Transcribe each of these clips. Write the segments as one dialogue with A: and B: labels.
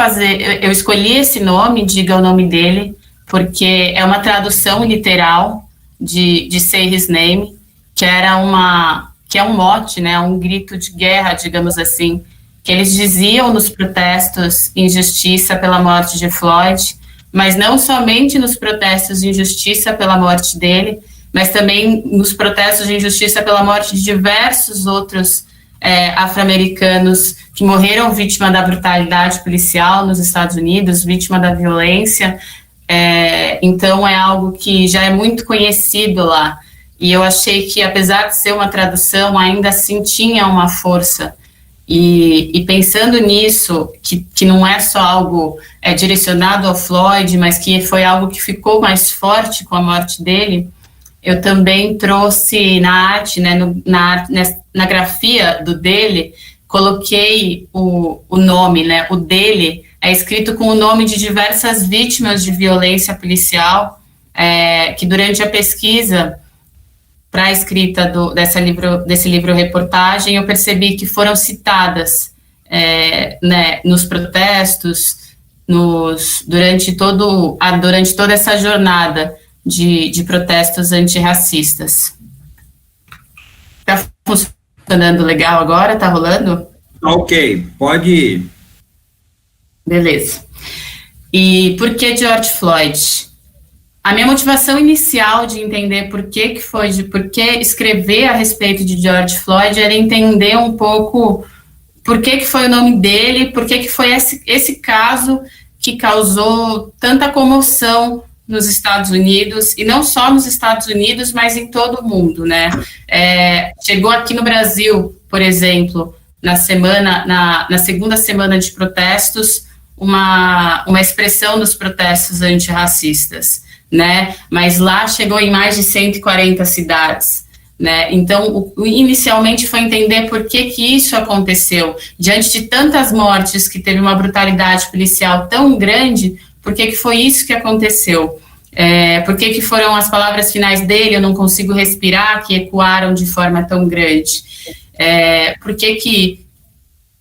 A: fazer, eu escolhi esse nome, Diga o Nome Dele, porque é uma tradução literal de Say His Name, que é um mote, né, um grito de guerra, digamos assim, que eles diziam nos protestos em justiça pela morte de Floyd, mas não somente nos protestos de injustiça pela morte dele, mas também nos protestos de injustiça pela morte de diversos outros afro-americanos que morreram vítima da brutalidade policial nos Estados Unidos, vítima da violência. Então é algo que já é muito conhecido lá, e eu achei que, apesar de ser uma tradução, ainda assim tinha uma força. E pensando nisso, que não é só algo direcionado ao Floyd, mas que foi algo que ficou mais forte com a morte dele, eu também trouxe na arte, né, na grafia do dele, coloquei o nome, né, o dele é escrito com o nome de diversas vítimas de violência policial, que durante a pesquisa para a escrita desse livro-reportagem, eu percebi que foram citadas né, nos protestos, durante toda essa jornada de protestos antirracistas. Está funcionando legal agora? Está rolando?
B: Ok, pode ir.
A: Beleza. E por que George Floyd? A minha motivação inicial de entender por que escrever a respeito de George Floyd era entender um pouco por que foi o nome dele, por que foi esse caso que causou tanta comoção nos Estados Unidos, e não só nos Estados Unidos, mas em todo o mundo, né? Chegou aqui no Brasil, por exemplo, na segunda semana de protestos, uma expressão dos protestos antirracistas, né? Mas lá chegou em mais de 140 cidades, né? Então, inicialmente foi entender por que isso aconteceu. Diante de tantas mortes, que teve uma brutalidade policial tão grande, por que foi isso que aconteceu? Por que foram as palavras finais dele, eu não consigo respirar, que ecoaram de forma tão grande? Por que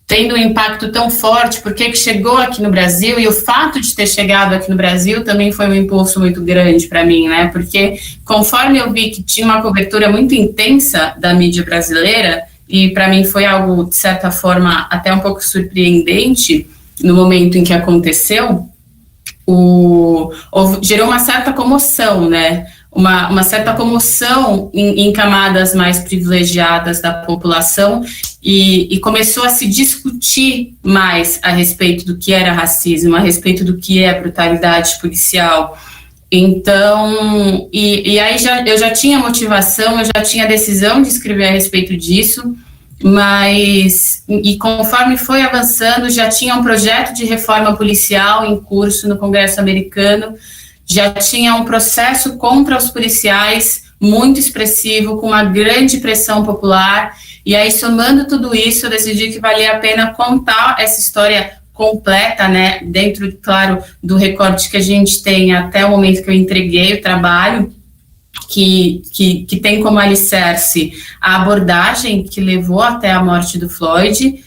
A: tendo um impacto tão forte, por que chegou aqui no Brasil? E o fato de ter chegado aqui no Brasil também foi um impulso muito grande para mim, né? Porque conforme eu vi que tinha uma cobertura muito intensa da mídia brasileira, e para mim foi algo, de certa forma, até um pouco surpreendente no momento em que aconteceu, gerou uma certa comoção, né? Uma certa comoção em camadas mais privilegiadas da população, e começou a se discutir mais a respeito do que era racismo, a respeito do que é brutalidade policial. Então, e aí eu já tinha motivação, eu já tinha decisão de escrever a respeito disso, mas, e conforme foi avançando, já tinha um projeto de reforma policial em curso no Congresso americano, já tinha um processo contra os policiais muito expressivo, com uma grande pressão popular, e aí, somando tudo isso, eu decidi que valia a pena contar essa história completa, né, dentro, claro, do recorte que a gente tem até o momento que eu entreguei o trabalho, que tem como alicerce a abordagem que levou até a morte do Floyd,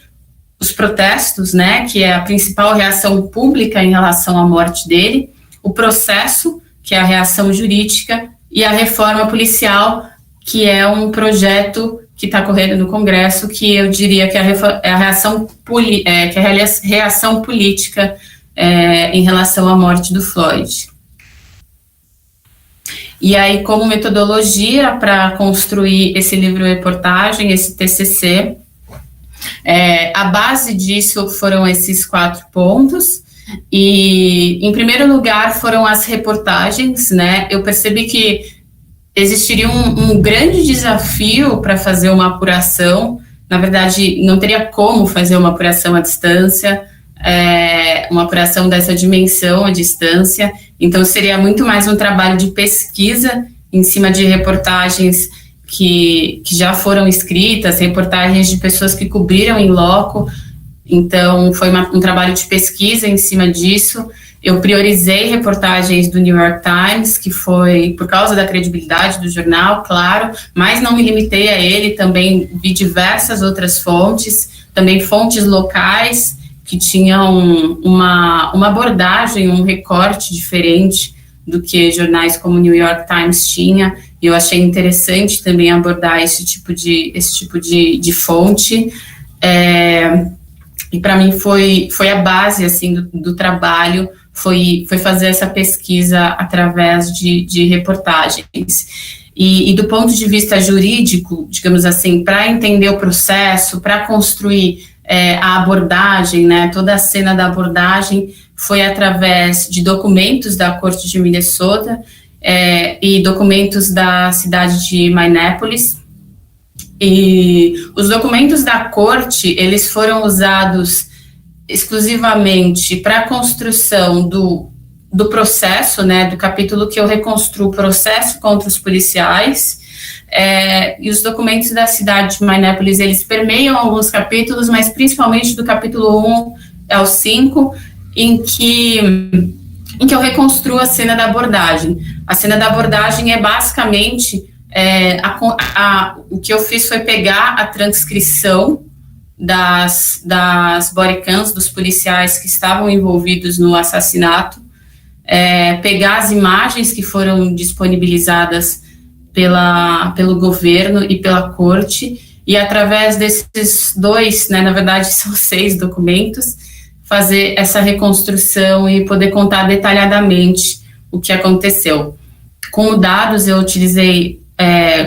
A: os protestos, né, que é a principal reação pública em relação à morte dele, o processo, que é a reação jurídica, e a reforma policial, que é um projeto que está correndo no Congresso, que eu diria que é a reação política em relação à morte do Floyd. E aí, como metodologia para construir esse livro-reportagem, esse TCC, a base disso foram esses 4 pontos. E, em primeiro lugar, foram as reportagens, né? Eu percebi que existiria um grande desafio para fazer uma apuração. Na verdade, não teria como fazer uma apuração à distância, uma apuração dessa dimensão à distância. Então, seria muito mais um trabalho de pesquisa em cima de reportagens que já foram escritas, reportagens de pessoas que cobriram em loco. Então, foi um trabalho de pesquisa em cima disso. Eu priorizei reportagens do New York Times, que foi por causa da credibilidade do jornal, claro, mas não me limitei a ele, também vi diversas outras fontes, também fontes locais, que tinham uma abordagem, um recorte diferente do que jornais como o New York Times tinha, e eu achei interessante também abordar esse tipo de fonte, e para mim foi a base, assim, do trabalho, foi fazer essa pesquisa através de reportagens. E do ponto de vista jurídico, digamos assim, para entender o processo, para construir a abordagem, né, toda a cena da abordagem foi através de documentos da Corte de Minnesota e documentos da cidade de Minneapolis. E os documentos da Corte, eles foram usados exclusivamente para a construção do processo, né, do capítulo que eu reconstruo o processo contra os policiais, e os documentos da cidade de Minneapolis, eles permeiam alguns capítulos, mas principalmente do capítulo 1 ao 5, em que eu reconstruo a cena da abordagem. A cena da abordagem é basicamente, o que eu fiz foi pegar a transcrição das bodycams dos policiais que estavam envolvidos no assassinato, pegar as imagens que foram disponibilizadas pelo governo e pela corte, e através desses dois, né, na verdade são 6 documentos, fazer essa reconstrução e poder contar detalhadamente o que aconteceu. Como dados, eu utilizei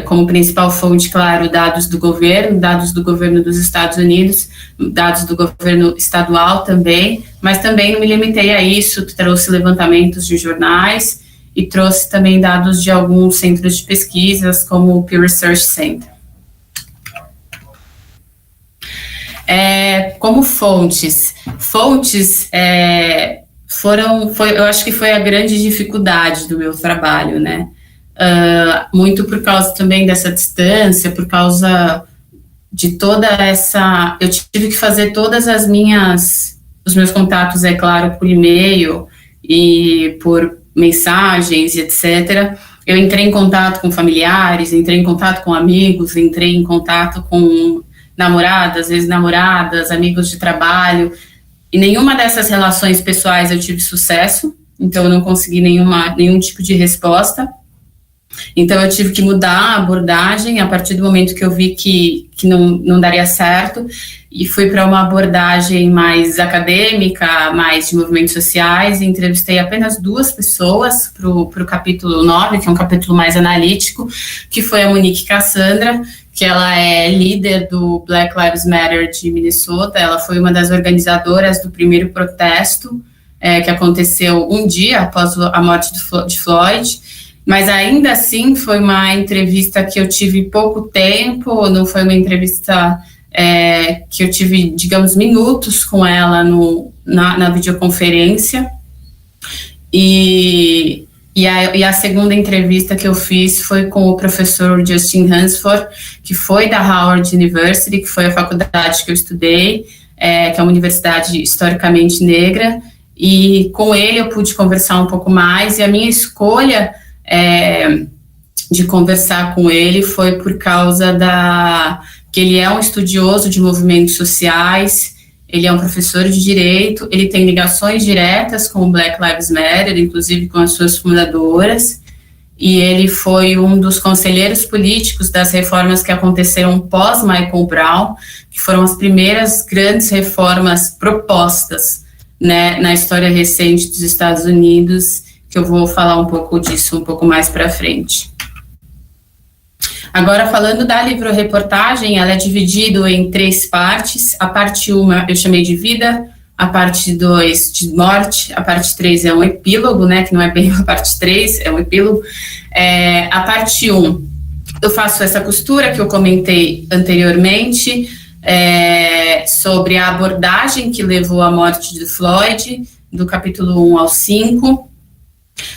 A: como principal fonte, claro, dados do governo dos Estados Unidos, dados do governo estadual também, mas também não me limitei a isso, trouxe levantamentos de jornais e trouxe também dados de alguns centros de pesquisas, como o Pew Research Center. Como fontes eu acho que foi a grande dificuldade do meu trabalho, né? Muito por causa também dessa distância, por causa de toda essa... Eu tive que fazer todas os meus contatos, é claro, por e-mail e por mensagens, etc. Eu entrei em contato com familiares, entrei em contato com amigos, entrei em contato com namoradas, ex-namoradas, amigos de trabalho, e nenhuma dessas relações pessoais eu tive sucesso, então eu não consegui nenhum tipo de resposta. Então eu tive que mudar a abordagem a partir do momento que eu vi que não daria certo, e fui para uma abordagem mais acadêmica, mais de movimentos sociais, e entrevistei apenas 2 pessoas para o capítulo 9, que é um capítulo mais analítico, que foi a Monique Cassandra, que ela é líder do Black Lives Matter de Minnesota. Ela foi uma das organizadoras do primeiro protesto, que aconteceu um dia após a morte de Floyd. Mas ainda assim foi uma entrevista que eu tive pouco tempo, não foi uma entrevista que eu tive, digamos, minutos com ela na videoconferência. E a segunda entrevista que eu fiz foi com o professor Justin Hansford, que foi da Howard University, que foi a faculdade que eu estudei, que é uma universidade historicamente negra, e com ele eu pude conversar um pouco mais, e a minha escolha de conversar com ele foi por causa que ele é um estudioso de movimentos sociais, ele é um professor de direito, ele tem ligações diretas com o Black Lives Matter, inclusive com as suas fundadoras, e ele foi um dos conselheiros políticos das reformas que aconteceram pós Michael Brown, que foram as primeiras grandes reformas propostas, né, na história recente dos Estados Unidos, que eu vou falar um pouco disso um pouco mais para frente. Agora, falando da livro-reportagem, ela é dividida em 3 partes. A parte 1 eu chamei de vida, a parte 2 de morte, a parte 3 é um epílogo, né, que não é bem a parte 3, é um epílogo. A parte 1, eu faço essa costura que eu comentei anteriormente, sobre a abordagem que levou à morte de Floyd, do capítulo 1 ao 5,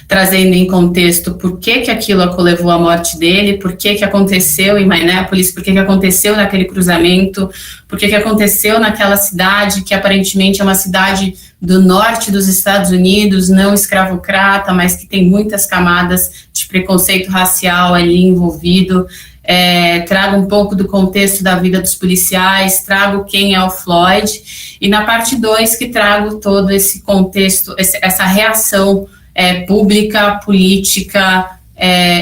A: trazendo em contexto por que aquilo levou à morte dele, por que aconteceu em Minneapolis, por que aconteceu naquele cruzamento, por que aconteceu naquela cidade que aparentemente é uma cidade do norte dos Estados Unidos, não escravocrata, mas que tem muitas camadas de preconceito racial ali envolvido, trago um pouco do contexto da vida dos policiais, trago quem é o Floyd, e na parte 2 que trago todo esse contexto, essa reação pública, política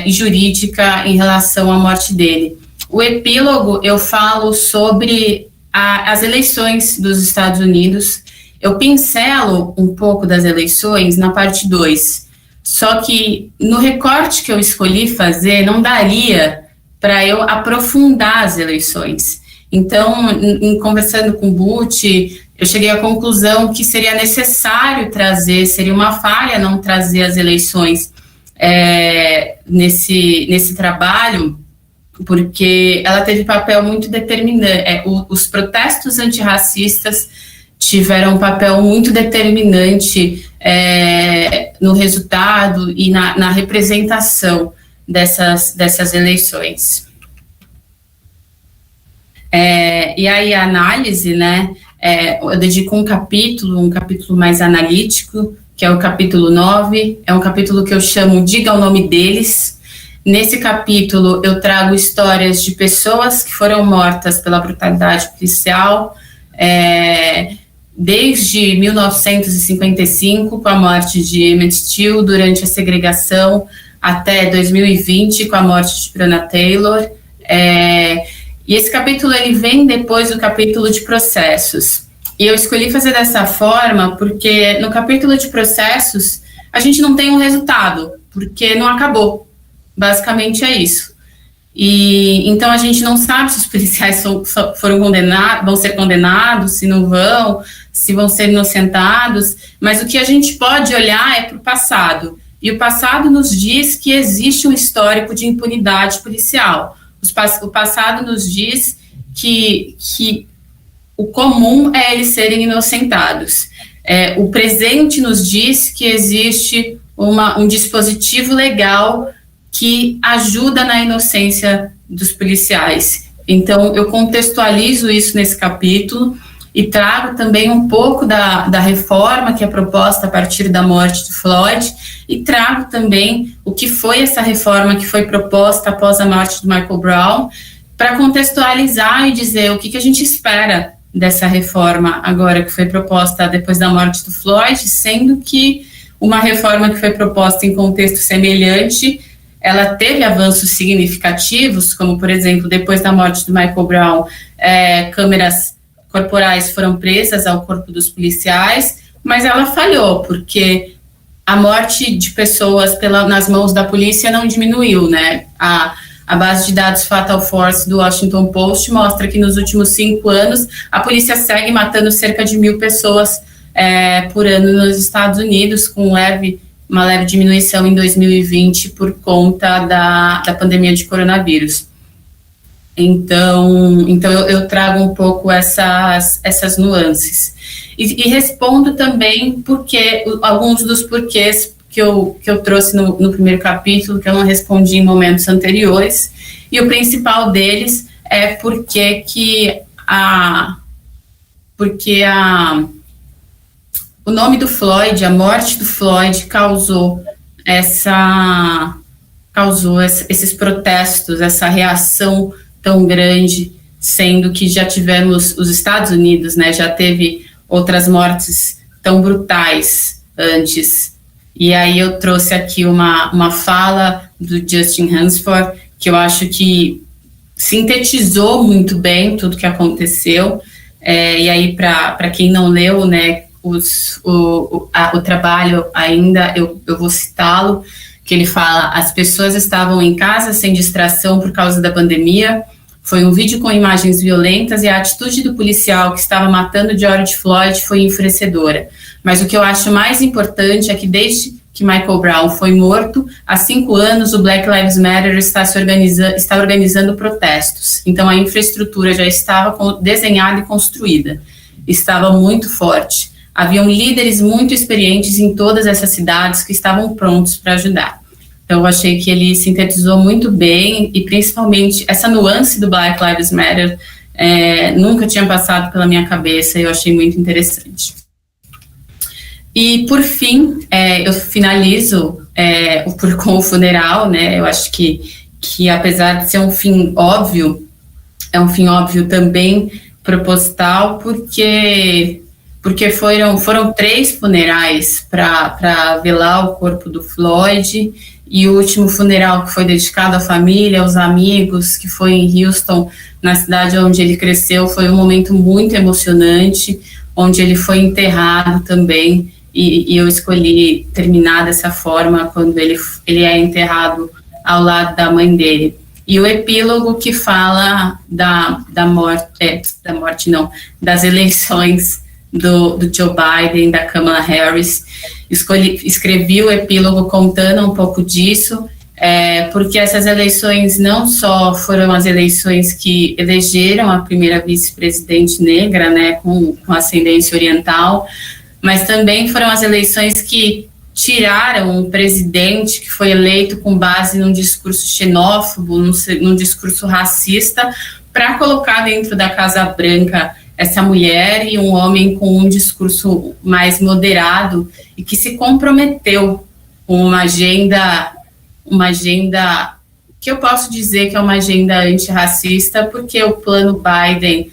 A: e jurídica em relação à morte dele. O epílogo eu falo sobre as eleições dos Estados Unidos. Eu pincelo um pouco das eleições na parte 2, só que no recorte que eu escolhi fazer não daria para eu aprofundar as eleições. Então, em conversando com o Butch, eu cheguei à conclusão que seria necessário trazer, seria uma falha não trazer as eleições nesse trabalho, porque ela teve papel muito determinante. Os protestos antirracistas tiveram um papel muito determinante no resultado e na representação dessas eleições. E aí a análise, né, eu dedico um capítulo mais analítico, que é o capítulo 9, é um capítulo que eu chamo Diga o Nome Deles. Nesse capítulo eu trago histórias de pessoas que foram mortas pela brutalidade policial, desde 1955, com a morte de Emmett Till, durante a segregação, até 2020, com a morte de Breonna Taylor. E esse capítulo ele vem depois do capítulo de processos. E eu escolhi fazer dessa forma porque no capítulo de processos a gente não tem um resultado, porque não acabou. Basicamente é isso. E então a gente não sabe se os policiais foram condenados, vão ser condenados, se não vão, se vão ser inocentados, mas o que a gente pode olhar é para o passado. E o passado nos diz que existe um histórico de impunidade policial. O passado nos diz que o comum é eles serem inocentados. O presente nos diz que existe um dispositivo legal que ajuda na inocência dos policiais. Então, eu contextualizo isso nesse capítulo e trago também um pouco da reforma que é proposta a partir da morte de Floyd e trago também o que foi essa reforma que foi proposta após a morte de Michael Brown, para contextualizar e dizer o que a gente espera dessa reforma agora que foi proposta depois da morte do Floyd, sendo que uma reforma que foi proposta em contexto semelhante, ela teve avanços significativos, como, por exemplo, depois da morte do Michael Brown, câmeras corporais foram presas ao corpo dos policiais, mas ela falhou, porque a morte de pessoas nas mãos da polícia não diminuiu, né? A base de dados Fatal Force do Washington Post mostra que nos últimos 5 anos a polícia segue matando cerca de 1.000 pessoas por ano nos Estados Unidos, com uma leve diminuição em 2020 por conta da pandemia de coronavírus. Então eu trago um pouco essas nuances. E respondo também alguns dos porquês que eu trouxe no primeiro capítulo, que eu não respondi em momentos anteriores, e o principal deles é porque o nome do Floyd, a morte do Floyd, causou esses protestos, essa reação tão grande, sendo que já tivemos os Estados Unidos, né, já teve outras mortes tão brutais antes. E aí eu trouxe aqui uma fala do Justin Hansford, que eu acho que sintetizou muito bem tudo que aconteceu. E aí, para quem não leu, né, o trabalho ainda, eu vou citá-lo, que ele fala: as pessoas estavam em casa sem distração por causa da pandemia, foi um vídeo com imagens violentas e a atitude do policial que estava matando George Floyd foi enfurecedora. Mas o que eu acho mais importante é que desde que Michael Brown foi morto, há 5 anos o Black Lives Matter está organizando protestos. Então a infraestrutura já estava desenhada e construída, estava muito forte. Haviam líderes muito experientes em todas essas cidades que estavam prontos para ajudar. Então, eu achei que ele sintetizou muito bem, e principalmente essa nuance do Black Lives Matter nunca tinha passado pela minha cabeça, e eu achei muito interessante. E, por fim, eu finalizo com o funeral, né? Eu acho que que apesar de ser um fim óbvio, é um fim óbvio também proposital, porque foram 3 funerais para velar o corpo do Floyd, e o último funeral que foi dedicado à família, aos amigos, que foi em Houston, na cidade onde ele cresceu, foi um momento muito emocionante, onde ele foi enterrado também, e eu escolhi terminar dessa forma, quando ele é enterrado ao lado da mãe dele. E o epílogo que fala das eleições do Joe Biden, da Kamala Harris. Escrevi o epílogo contando um pouco disso, porque essas eleições não só foram as eleições que elegeram a primeira vice-presidente negra, né, com ascendência oriental, mas também foram as eleições que tiraram um presidente que foi eleito com base num discurso xenófobo, num discurso racista, para colocar dentro da Casa Branca essa mulher e um homem com um discurso mais moderado e que se comprometeu com uma agenda que eu posso dizer que é uma agenda antirracista, porque o plano Biden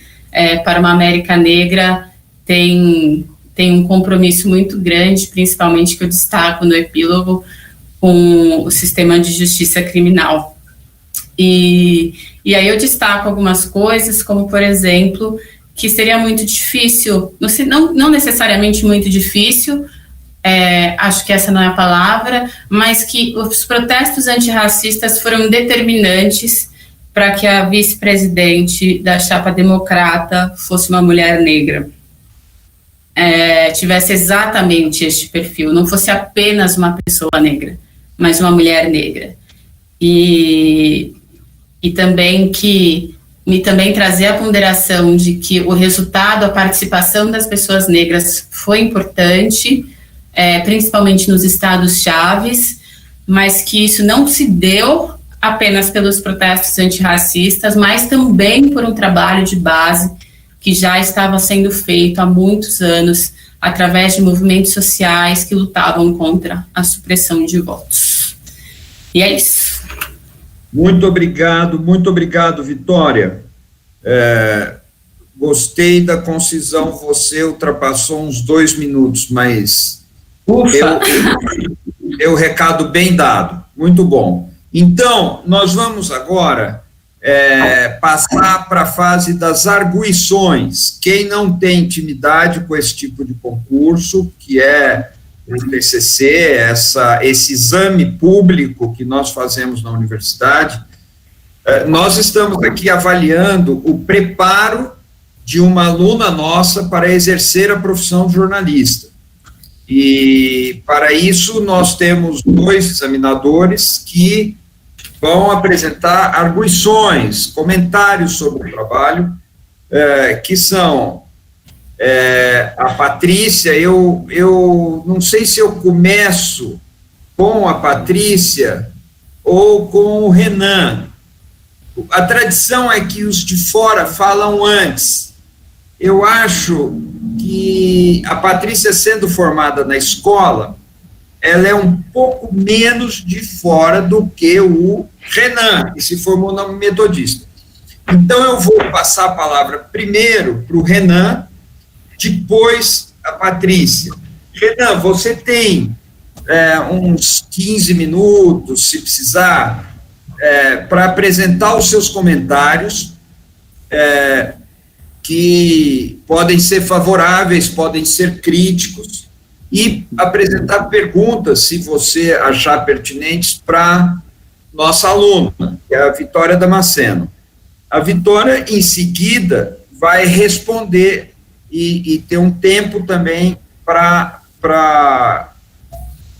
A: para uma América negra tem um compromisso muito grande, principalmente que eu destaco no epílogo, com o sistema de justiça criminal. E aí eu destaco algumas coisas, como, por exemplo, que seria muito difícil, não necessariamente muito difícil, acho que essa não é a palavra, mas que os protestos antirracistas foram determinantes para que a vice-presidente da chapa democrata fosse uma mulher negra. Tivesse exatamente este perfil, não fosse apenas uma pessoa negra, mas uma mulher negra. E também também trazer a ponderação de que o resultado, a participação das pessoas negras foi importante, principalmente nos estados chaves, mas que isso não se deu apenas pelos protestos antirracistas, mas também por um trabalho de base que já estava sendo feito há muitos anos, através de movimentos sociais que lutavam contra a supressão de votos. E é isso.
B: Muito obrigado, Vitória. Gostei da concisão, você ultrapassou uns 2 minutos, mas o recado bem dado, muito bom. Então, nós vamos agora passar para a fase das arguições. Quem não tem intimidade com esse tipo de concurso, que é o TCC, esse exame público que nós fazemos na universidade, nós estamos aqui avaliando o preparo de uma aluna nossa para exercer a profissão de jornalista. E, para isso, nós temos 2 examinadores que vão apresentar arguições, comentários sobre o trabalho, que são a Patrícia. Eu não sei se eu começo com a Patrícia ou com o Renan. A tradição é que os de fora falam antes. Eu acho que a Patrícia, sendo formada na escola, ela é um pouco menos de fora do que o Renan, que se formou na Metodista. Então, eu vou passar a palavra primeiro para o Renan, depois a Patrícia. Renan, você tem uns 15 minutos, se precisar, para apresentar os seus comentários, que podem ser favoráveis, podem ser críticos, e apresentar perguntas, se você achar pertinentes, para nossa aluna, que é a Vitória Damasceno. A Vitória, em seguida, vai responder e ter um tempo também para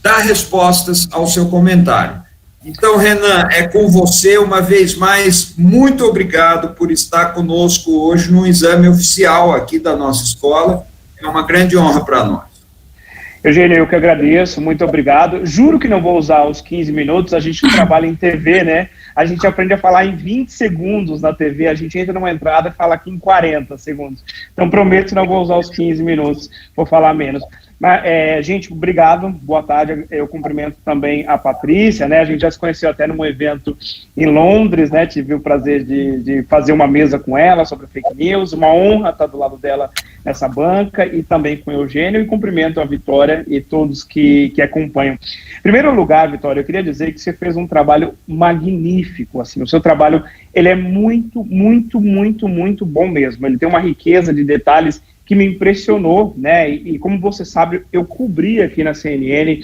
B: dar respostas ao seu comentário. Então, Renan, é com você uma vez mais. Muito obrigado por estar conosco hoje no exame oficial aqui da nossa escola. É uma grande honra para nós.
C: Eugênio, eu que agradeço, muito obrigado. Juro que não vou usar os 15 minutos, a gente trabalha em TV, né? A gente aprende a falar em 20 segundos na TV, a gente entra numa entrada e fala aqui em 40 segundos. Então, prometo que não vou usar os 15 minutos, vou falar menos. Gente, obrigado, boa tarde. Eu cumprimento também a Patrícia, né? A gente já se conheceu até num evento em Londres, né? Tive o prazer de fazer uma mesa com ela sobre fake news. Uma honra estar do lado dela nessa banca e também com o Eugênio. E cumprimento a Vitória e todos que acompanham. Em primeiro lugar, Vitória, eu queria dizer que você fez um trabalho magnífico. Assim, o seu trabalho ele é muito, muito, muito, muito bom mesmo. Ele tem uma riqueza de detalhes que me impressionou, né? E como você sabe, eu cobri aqui na CNN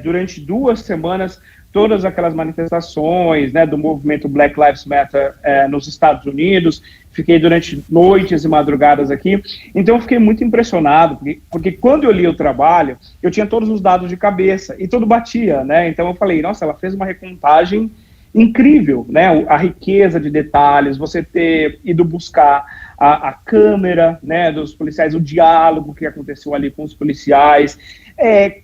C: durante 2 semanas todas aquelas manifestações, né, do movimento Black Lives Matter nos Estados Unidos. Fiquei durante noites e madrugadas aqui. Então eu fiquei muito impressionado, porque quando eu li o trabalho, eu tinha todos os dados de cabeça e tudo batia, né? Então eu falei, nossa, ela fez uma recontagem incrível, né? A riqueza de detalhes, você ter ido buscar a câmera, né, dos policiais, o diálogo que aconteceu ali com os policiais,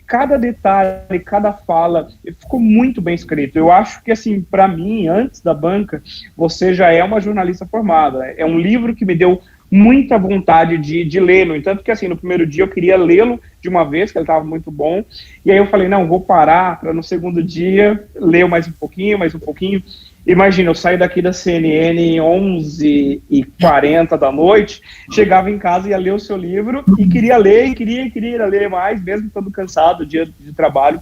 C: cada detalhe, cada fala, ficou muito bem escrito. Eu acho que, assim, para mim, antes da banca, você já é uma jornalista formada. É um livro que me deu muita vontade de ler, no entanto que, assim, no primeiro dia eu queria lê-lo de uma vez, que ele estava muito bom, e aí eu falei, não, vou parar para no segundo dia ler mais um pouquinho, Imagina, eu saí daqui da CNN 11h40 da noite, chegava em casa, ia ler o seu livro e queria ler, e queria ler mais, mesmo estando cansado do dia de trabalho.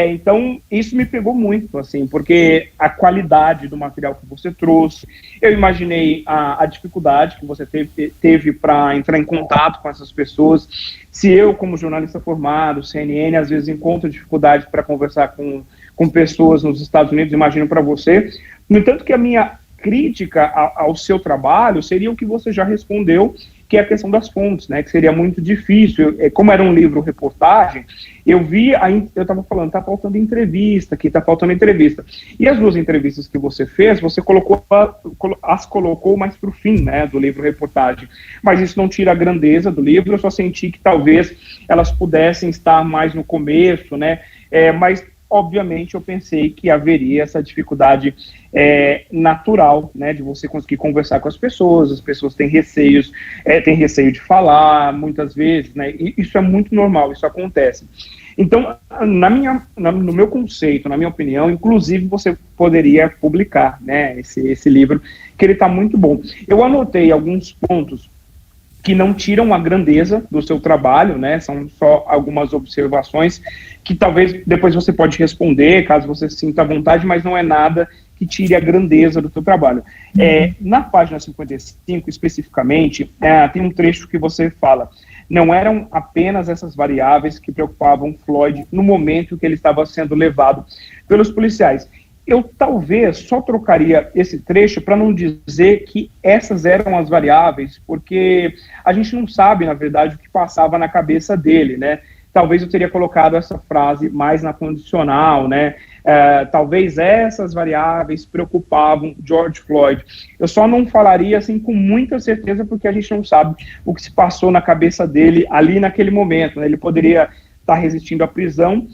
C: Então, isso me pegou muito, assim, porque a qualidade do material que você trouxe, eu imaginei a dificuldade que você teve para entrar em contato com essas pessoas. Se eu, como jornalista formado, CNN, às vezes encontro dificuldade para conversar com pessoas nos Estados Unidos, imagino para você. No entanto que a minha crítica ao seu trabalho seria o que você já respondeu, que é a questão das fontes, né, que seria muito difícil. Como era um livro-reportagem, eu estava falando, está faltando entrevista. E as 2 entrevistas que você fez, você as colocou mais para o fim, né, do livro-reportagem. Mas isso não tira a grandeza do livro, eu só senti que talvez elas pudessem estar mais no começo, né, mas obviamente eu pensei que haveria essa dificuldade natural, né, de você conseguir conversar com as pessoas têm receios, têm receio de muitas vezes, né, e isso é muito normal, isso acontece. Então, no meu conceito, na minha opinião, inclusive você poderia publicar, né, esse livro, que ele está muito bom. Eu anotei alguns pontos que não tiram a grandeza do seu trabalho, né? São só algumas observações que talvez depois você pode responder, caso você sinta à vontade, mas não é nada que tire a grandeza do seu trabalho. Na página 55, especificamente, tem um trecho que você fala: não eram apenas essas variáveis que preocupavam Floyd no momento que ele estava sendo levado pelos policiais. Eu talvez só trocaria esse trecho para não dizer que essas eram as variáveis, porque a gente não sabe, na verdade, o que passava na cabeça dele, né? Talvez eu teria colocado essa frase mais na condicional, né? Talvez essas variáveis preocupavam George Floyd. Eu só não falaria assim com muita certeza, porque a gente não sabe o que se passou na cabeça dele ali naquele momento, né? Ele poderia estar resistindo à prisão,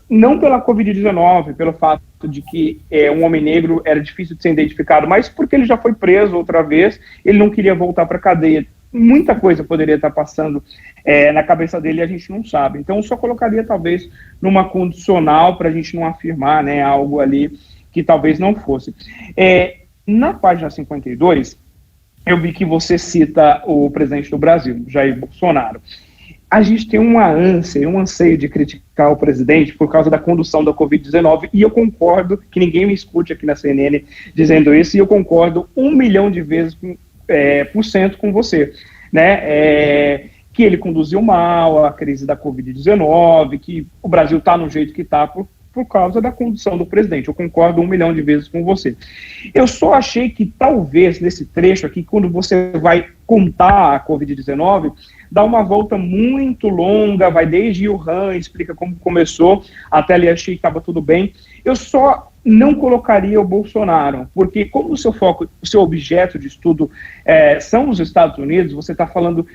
C: não pela Covid-19, pelo fato de que um homem negro era difícil de ser identificado, mas porque ele já foi preso outra vez, ele não queria voltar para a cadeia. Muita coisa poderia estar passando na cabeça dele e a gente não sabe. Então, eu só colocaria, talvez, numa condicional para a gente não afirmar, né, algo ali que talvez não fosse. Na página 52, eu vi que você cita o presidente do Brasil, Jair Bolsonaro. A gente tem uma ânsia, um anseio de criticar o presidente por causa da condução da Covid-19, e eu concordo, que ninguém me escute aqui na CNN dizendo isso, e eu concordo 1 milhão de vezes por cento com você, né? Que ele conduziu mal a crise da Covid-19, que o Brasil está no jeito que está por causa da condução do presidente. Eu concordo 1 milhão de vezes com você. Eu só achei que talvez nesse trecho aqui, quando você vai contar a Covid-19, dá uma volta muito longa, vai desde Wuhan, explica como começou, até ali achei que estava tudo bem. Eu só não colocaria o Bolsonaro, porque como o seu foco, o seu objeto de estudo são os Estados Unidos, você está falando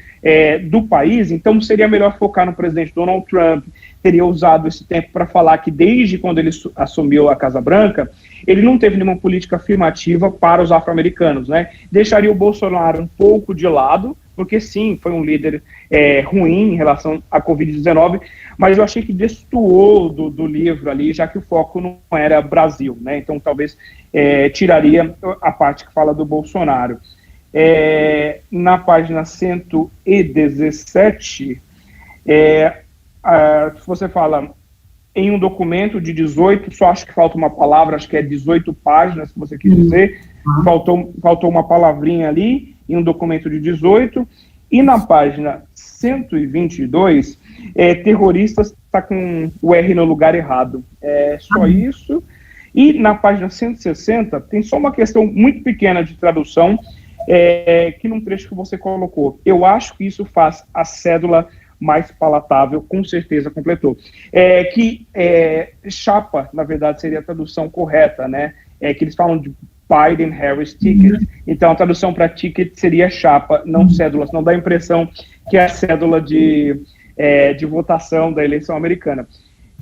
C: do país, então seria melhor focar no presidente Donald Trump. Teria usado esse tempo para falar que desde quando ele assumiu a Casa Branca, ele não teve nenhuma política afirmativa para os afro-americanos, né? Deixaria o Bolsonaro um pouco de lado, porque sim, foi um líder ruim em relação à Covid-19, mas eu achei que destoou do livro ali, já que o foco não era Brasil, né? Então talvez tiraria a parte que fala do Bolsonaro. Na página 117, você fala em um documento de 18, só acho que falta uma palavra, acho que é 18 páginas que você quis dizer, faltou uma palavrinha ali, em um documento de 18, e na página 122, terroristas está com o R no lugar errado. Só isso. E na página 160, tem só uma questão muito pequena de tradução, que num trecho que você colocou. Eu acho que isso faz a cédula mais palatável, com certeza completou. Chapa, na verdade, seria a tradução correta, né? Que eles falam de Biden-Harris ticket. Então, a tradução para ticket seria chapa, não cédula. Não dá a impressão que é a cédula de votação da eleição americana.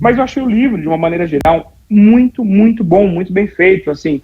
C: Mas eu achei o livro, de uma maneira geral, muito, muito bom, muito bem feito, assim,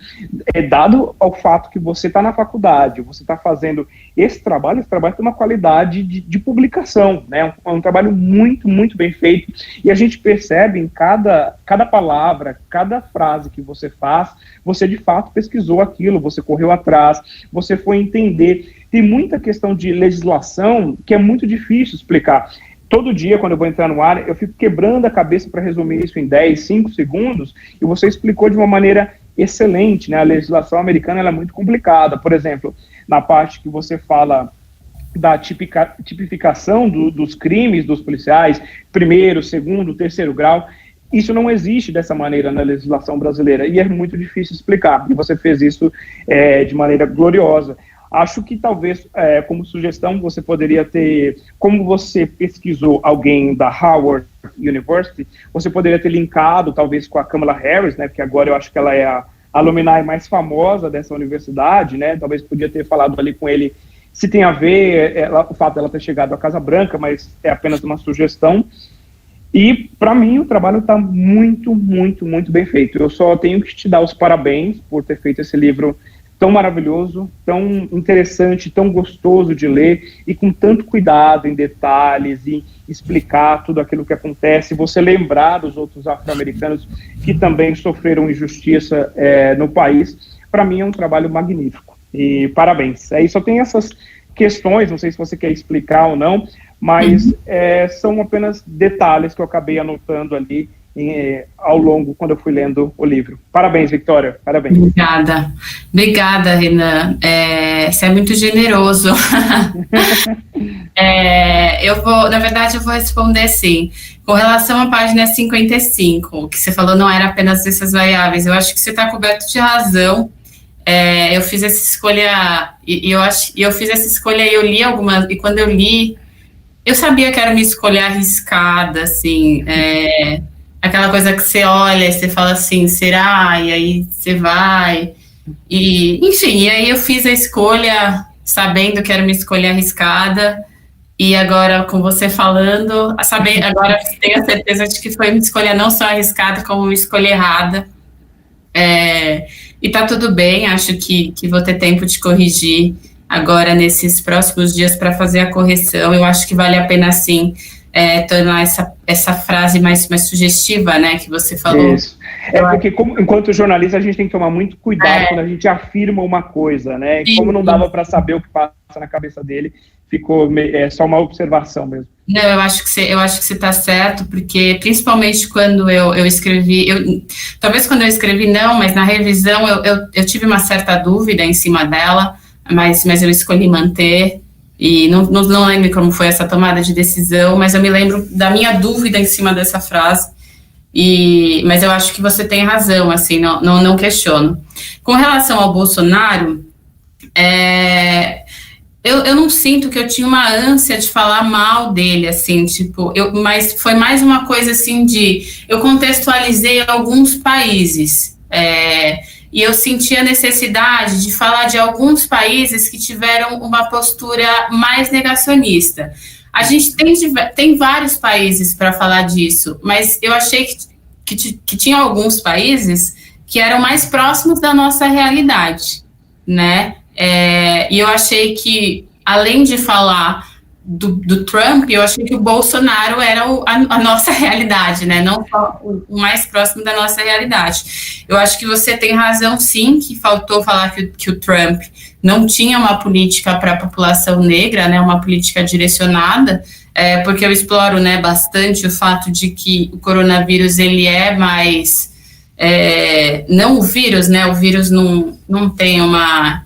C: dado ao fato que você está na faculdade, você está fazendo esse trabalho tem uma qualidade de publicação, né, é um trabalho muito, muito bem feito, e a gente percebe em cada palavra, cada frase que você faz, você de fato pesquisou aquilo, você correu atrás, você foi entender, tem muita questão de legislação que é muito difícil explicar. Todo dia, quando eu vou entrar no ar, eu fico quebrando a cabeça para resumir isso em 10, 5 segundos, e você explicou de uma maneira excelente, né? A legislação americana ela é muito complicada. Por exemplo, na parte que você fala da tipificação dos crimes dos policiais, primeiro, segundo, terceiro grau, isso não existe dessa maneira na legislação brasileira, e é muito difícil explicar, e você fez isso de maneira gloriosa. Acho que talvez, como sugestão, você poderia ter, como você pesquisou alguém da Howard University, você poderia ter linkado, talvez, com a Kamala Harris, né, porque agora eu acho que ela é a alumni mais famosa dessa universidade, né, talvez podia ter falado ali com ele se tem a ver o fato dela ter chegado à Casa Branca, mas é apenas uma sugestão. E, para mim, o trabalho está muito, muito, muito bem feito. Eu só tenho que te dar os parabéns por ter feito esse livro tão maravilhoso, tão interessante, tão gostoso de ler e com tanto cuidado em detalhes e explicar tudo aquilo que acontece, você lembrar dos outros afro-americanos que também sofreram injustiça no país. Para mim é um trabalho magnífico e parabéns. Aí só tem essas questões, não sei se você quer explicar ou não, mas são apenas detalhes que eu acabei anotando ali ao longo, quando eu fui lendo o livro. Parabéns, Victoria, parabéns.
A: Obrigada, Renan, você é muito generoso. Na verdade, eu vou responder sim. Com relação à página 55, que você falou não era apenas essas variáveis, eu acho que você está coberto de razão. Eu fiz essa escolha, eu fiz essa escolha e eu li algumas, e quando eu li, eu sabia que era uma escolha arriscada, assim, aquela coisa que você olha e você fala assim, será? E aí você vai. E, enfim, e aí eu fiz a escolha sabendo que era uma escolha arriscada. E agora, com você falando, agora tenho a certeza de que foi uma escolha não só arriscada, como uma escolha errada. E tá tudo bem, acho que vou ter tempo de corrigir agora nesses próximos dias para fazer a correção. Eu acho que vale a pena, sim, tornar essa frase mais sugestiva, né, que você falou. Isso.
C: Porque enquanto jornalista a gente tem que tomar muito cuidado quando a gente afirma uma coisa, né, e como não dava para saber o que passa na cabeça dele, ficou só uma observação mesmo.
A: Não, eu acho que você está certo, porque principalmente quando eu escrevi, talvez quando eu escrevi não, mas na revisão eu tive uma certa dúvida em cima dela, mas eu escolhi manter. E não lembro como foi essa tomada de decisão, mas eu me lembro da minha dúvida em cima dessa frase, mas eu acho que você tem razão, assim, não questiono. Com relação ao Bolsonaro, eu não sinto que eu tinha uma ânsia de falar mal dele, assim, tipo, mas foi mais uma coisa, assim, eu contextualizei alguns países, e eu senti a necessidade de falar de alguns países que tiveram uma postura mais negacionista. A gente tem vários países para falar disso, mas eu achei que tinha alguns países que eram mais próximos da nossa realidade, né? E eu achei que além de falar do Trump, eu achei que o Bolsonaro era a nossa realidade, né? Não só o mais próximo da nossa realidade. Eu acho que você tem razão, sim, que faltou falar que o Trump não tinha uma política para a população negra, né? Uma política direcionada, porque eu exploro, né, bastante o fato de que o coronavírus, ele é mais... não o vírus, né? O vírus não tem uma...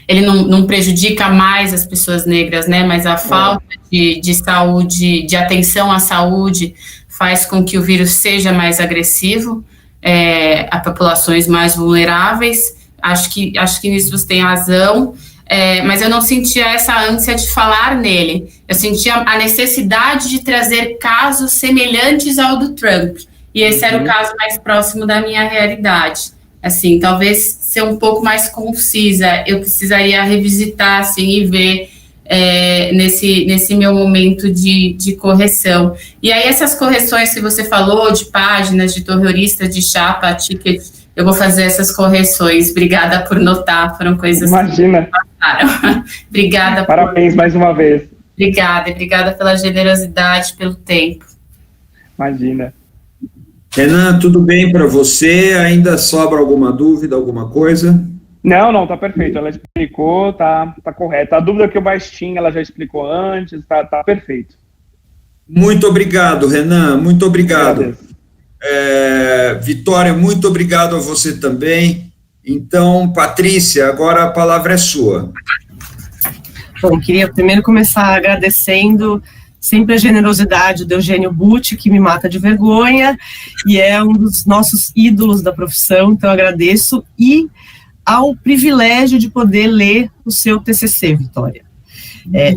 A: Ele não prejudica mais as pessoas negras, né? Mas a falta de saúde, de atenção à saúde, faz com que o vírus seja mais agressivo a populações mais vulneráveis. Acho que nisso você tem razão, mas eu não sentia essa ânsia de falar nele. Eu sentia a necessidade de trazer casos semelhantes ao do Trump. E esse era o caso mais próximo da minha realidade. Assim, talvez ser um pouco mais concisa, eu precisaria revisitar, assim, e ver nesse meu momento de correção. E aí, essas correções que você falou, de páginas, de terrorista, de chapa, ticket, eu vou fazer essas correções. Obrigada por notar, foram coisas
C: Imagina.
A: Que passaram. Obrigada.
C: Parabéns mais uma vez.
A: Obrigada pela generosidade, pelo tempo.
C: Imagina.
B: Renan, tudo bem para você? Ainda sobra alguma dúvida, alguma coisa?
C: Não, tá perfeito. Ela explicou, tá correta. A dúvida que eu mais tinha, ela já explicou antes, tá perfeito.
B: Muito obrigado, Renan, muito obrigado. Vitória, muito obrigado a você também. Então, Patrícia, agora a palavra é sua.
D: Bom, queria primeiro começar agradecendo sempre a generosidade do Eugênio Butti, que me mata de vergonha, e é um dos nossos ídolos da profissão, então eu agradeço, e ao privilégio de poder ler o seu TCC, Vitória.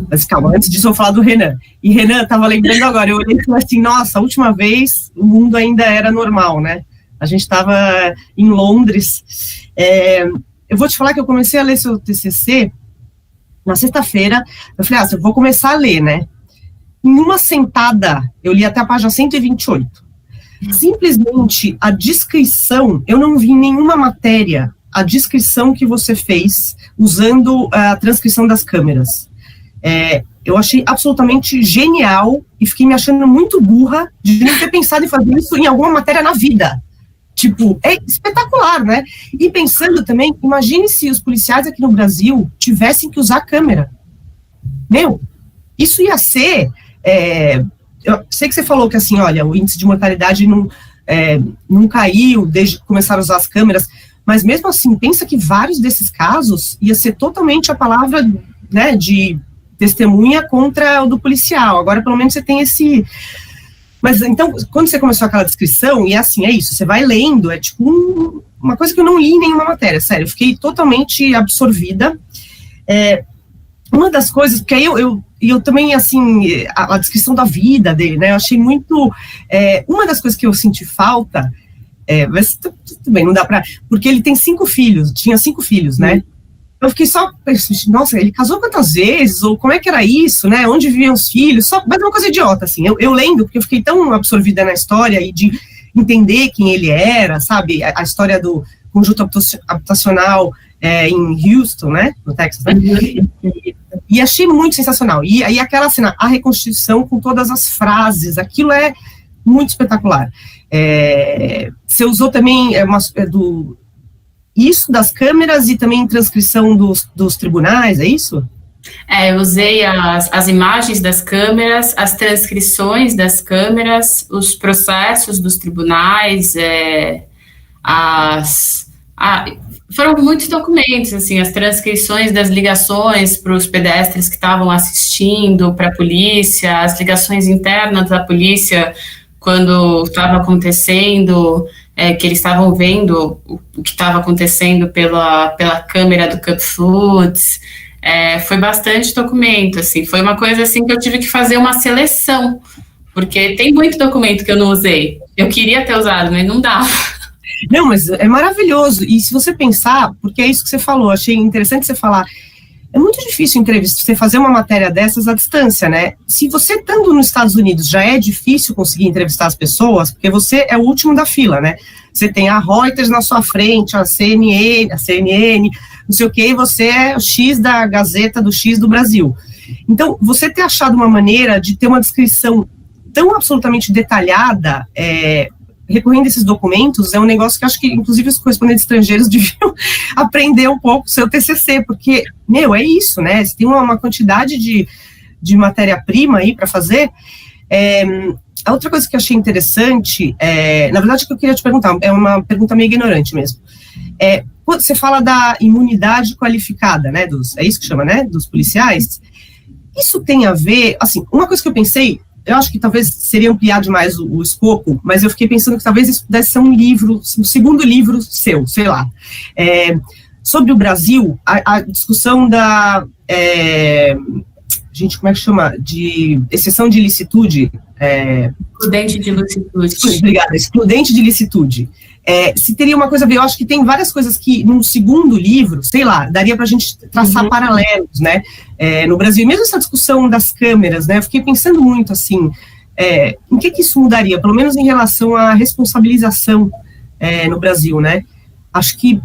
D: Mas calma, antes disso eu vou falar do Renan. E Renan, estava lembrando agora, eu olhei e falei assim, nossa, a última vez o mundo ainda era normal, né? A gente estava em Londres. Eu vou te falar que eu comecei a ler seu TCC na sexta-feira, eu falei, eu vou começar a ler, né? Em uma sentada, eu li até a página 128. Simplesmente a descrição, eu não vi em nenhuma matéria a descrição que você fez usando a transcrição das câmeras. Eu achei absolutamente genial e fiquei me achando muito burra de não ter pensado em fazer isso em alguma matéria na vida. Tipo, é espetacular, né? E pensando também, imagine se os policiais aqui no Brasil tivessem que usar câmera. Isso ia ser... eu sei que você falou que, assim, olha, o índice de mortalidade não caiu desde que começaram a usar as câmeras, mas mesmo assim, pensa que vários desses casos ia ser totalmente a palavra, né, de testemunha contra o do policial. Agora, pelo menos, você tem esse... Mas, então, quando você começou aquela descrição, e assim, é isso, você vai lendo, é tipo uma coisa que eu não li em nenhuma matéria, sério, eu fiquei totalmente absorvida. Uma das coisas, porque aí eu também, assim, a descrição da vida dele, né, eu achei muito... uma das coisas que eu senti falta, mas tudo bem, não dá pra... Porque ele tem 5 filhos, tinha 5 filhos, né? Eu fiquei só, nossa, ele casou quantas vezes? Ou como é que era isso, né? Onde viviam os filhos? Mas é uma coisa idiota, assim. Eu lendo, porque eu fiquei tão absorvida na história e de entender quem ele era, sabe? A história do conjunto habitacional em Houston, né? No Texas, né? E achei muito sensacional. E aí aquela cena, a reconstituição com todas as frases, aquilo é muito espetacular. Você usou também isso das câmeras e também transcrição dos tribunais, é isso?
A: Eu usei as imagens das câmeras, as transcrições das câmeras, os processos dos tribunais, foram muitos documentos, assim, as transcrições das ligações para os pedestres que estavam assistindo, para a polícia, as ligações internas da polícia quando estava acontecendo, que eles estavam vendo o que estava acontecendo pela câmera do Cup Foods. Foi bastante documento, assim, foi uma coisa assim que eu tive que fazer uma seleção, porque tem muito documento que eu não usei. Eu queria ter usado, mas não dava.
D: Não, mas é maravilhoso, e se você pensar, porque é isso que você falou, achei interessante você falar, é muito difícil você fazer uma matéria dessas à distância, né? Se você estando nos Estados Unidos já é difícil conseguir entrevistar as pessoas, porque você é o último da fila, né? Você tem a Reuters na sua frente, a CNN, não sei o que, você é o X da Gazeta do X do Brasil. Então, você ter achado uma maneira de ter uma descrição tão absolutamente detalhada, recorrendo a esses documentos, é um negócio que acho que, inclusive, os correspondentes estrangeiros deviam aprender um pouco o seu TCC, porque, é isso, né? Você tem uma quantidade de matéria-prima aí para fazer. A outra coisa que eu achei interessante, na verdade, que eu queria te perguntar, é uma pergunta meio ignorante mesmo. Quando você fala da imunidade qualificada, né, é isso que chama, né, dos policiais, isso tem a ver, assim, uma coisa que eu pensei, eu acho que talvez seria ampliar demais o escopo, mas eu fiquei pensando que talvez isso pudesse ser um segundo livro seu, sei lá. Sobre o Brasil, a discussão da... gente, como é que chama? De exceção de ilicitude.
A: Excludente de ilicitude.
D: Obrigada, excludente de ilicitude. Se teria uma coisa a ver, eu acho que tem várias coisas que, num segundo livro, sei lá, daria para a gente traçar paralelos, né, no Brasil. E mesmo essa discussão das câmeras, né, eu fiquei pensando muito, assim, em que isso mudaria, pelo menos em relação à responsabilização no Brasil, né. Acho que,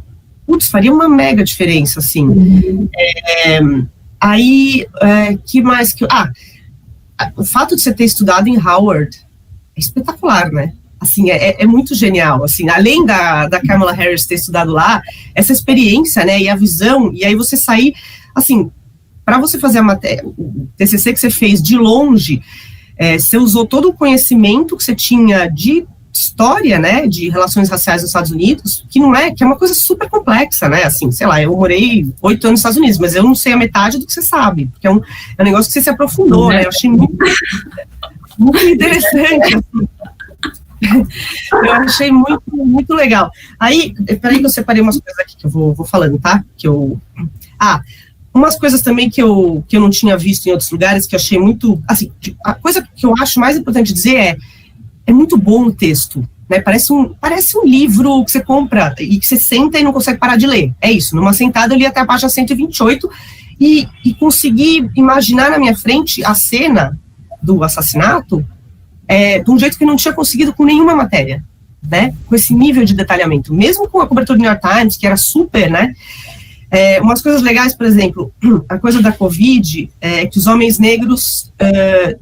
D: faria uma mega diferença, assim. Aí, que mais que... o fato de você ter estudado em Howard é espetacular, né? Assim, é muito genial, assim, além da Kamala Harris ter estudado lá, essa experiência, né, e a visão, e aí você sair, assim, para você fazer o TCC que você fez de longe, você usou todo o conhecimento que você tinha de história, né, de relações raciais nos Estados Unidos, que é uma coisa super complexa, né, assim, sei lá, eu morei 8 anos nos Estados Unidos, mas eu não sei a metade do que você sabe, porque é um negócio que você se aprofundou, né, eu achei muito interessante, assim. Eu achei muito, muito legal. Aí, peraí que eu separei umas coisas aqui que eu vou falando, tá? Umas coisas também que eu não tinha visto em outros lugares, que eu achei muito, assim, a coisa que eu acho mais importante dizer é muito bom o texto, né? Parece um livro que você compra e que você senta e não consegue parar de ler. É isso, numa sentada eu li até a página 128 e consegui imaginar na minha frente a cena do assassinato de um jeito que eu não tinha conseguido com nenhuma matéria, né, com esse nível de detalhamento, mesmo com a cobertura do New York Times, que era super, né, umas coisas legais, por exemplo, a coisa da Covid, que os homens negros,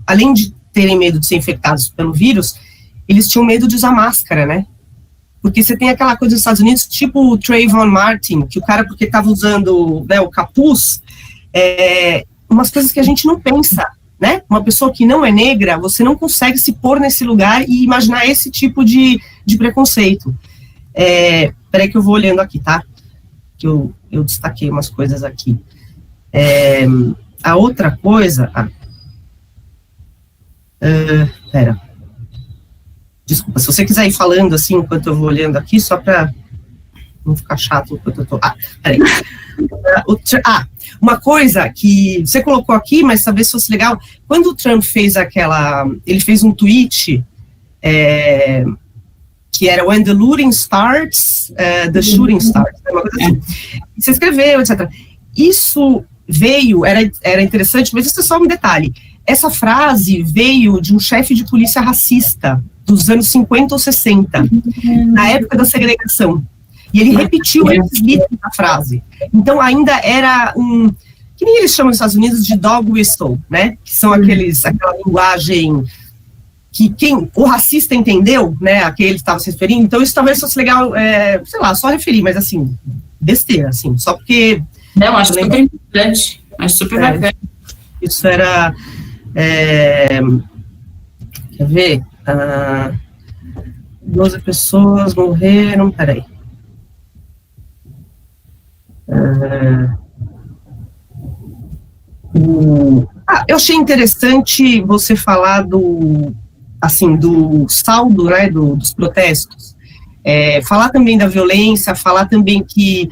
D: além de terem medo de ser infectados pelo vírus, eles tinham medo de usar máscara, né, porque você tem aquela coisa dos Estados Unidos, tipo o Trayvon Martin, que o cara, porque estava usando, né, o capuz, umas coisas que a gente não pensa, né? Uma pessoa que não é negra, você não consegue se pôr nesse lugar e imaginar esse tipo de preconceito. Peraí que eu vou olhando aqui, tá? Que eu destaquei umas coisas aqui. A outra coisa... pera. Desculpa, se você quiser ir falando assim, enquanto eu vou olhando aqui, só para não ficar chato enquanto eu tô... peraí. Uma coisa que você colocou aqui, mas talvez fosse legal, quando o Trump fez ele fez um tweet que era "When the looting starts, the shooting starts", uma coisa assim. Você escreveu, etc. Isso veio, era interessante, mas isso é só um detalhe. Essa frase veio de um chefe de polícia racista dos anos 50 ou 60, na época da segregação. E ele repetiu a frase. Então, ainda era que nem eles chamam nos Estados Unidos de dog whistle, né? Que são aquela linguagem que o racista entendeu, né? A que ele estava se referindo. Então, isso talvez fosse legal, sei lá, só referir, mas assim, besteira, assim, só porque...
A: Não, acho super importante, acho super bacana.
D: Isso era... quer ver? 12 pessoas morreram, peraí. Eu achei interessante você falar do saldo, né, dos protestos, falar também da violência, falar também que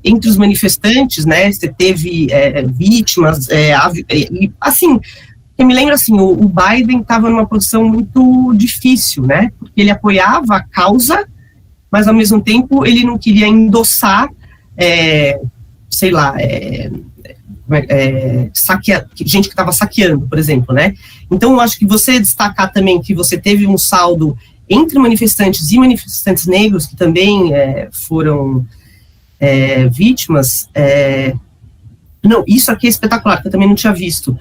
D: entre os manifestantes, né, você teve vítimas, assim, eu me lembro assim, o Biden estava numa posição muito difícil, né, porque ele apoiava a causa, mas ao mesmo tempo ele não queria endossar sei lá, gente que estava saqueando, por exemplo, né? Então, eu acho que você destacar também que você teve um saldo entre manifestantes e manifestantes negros, que também foram vítimas, não, isso aqui é espetacular, que eu também não tinha visto,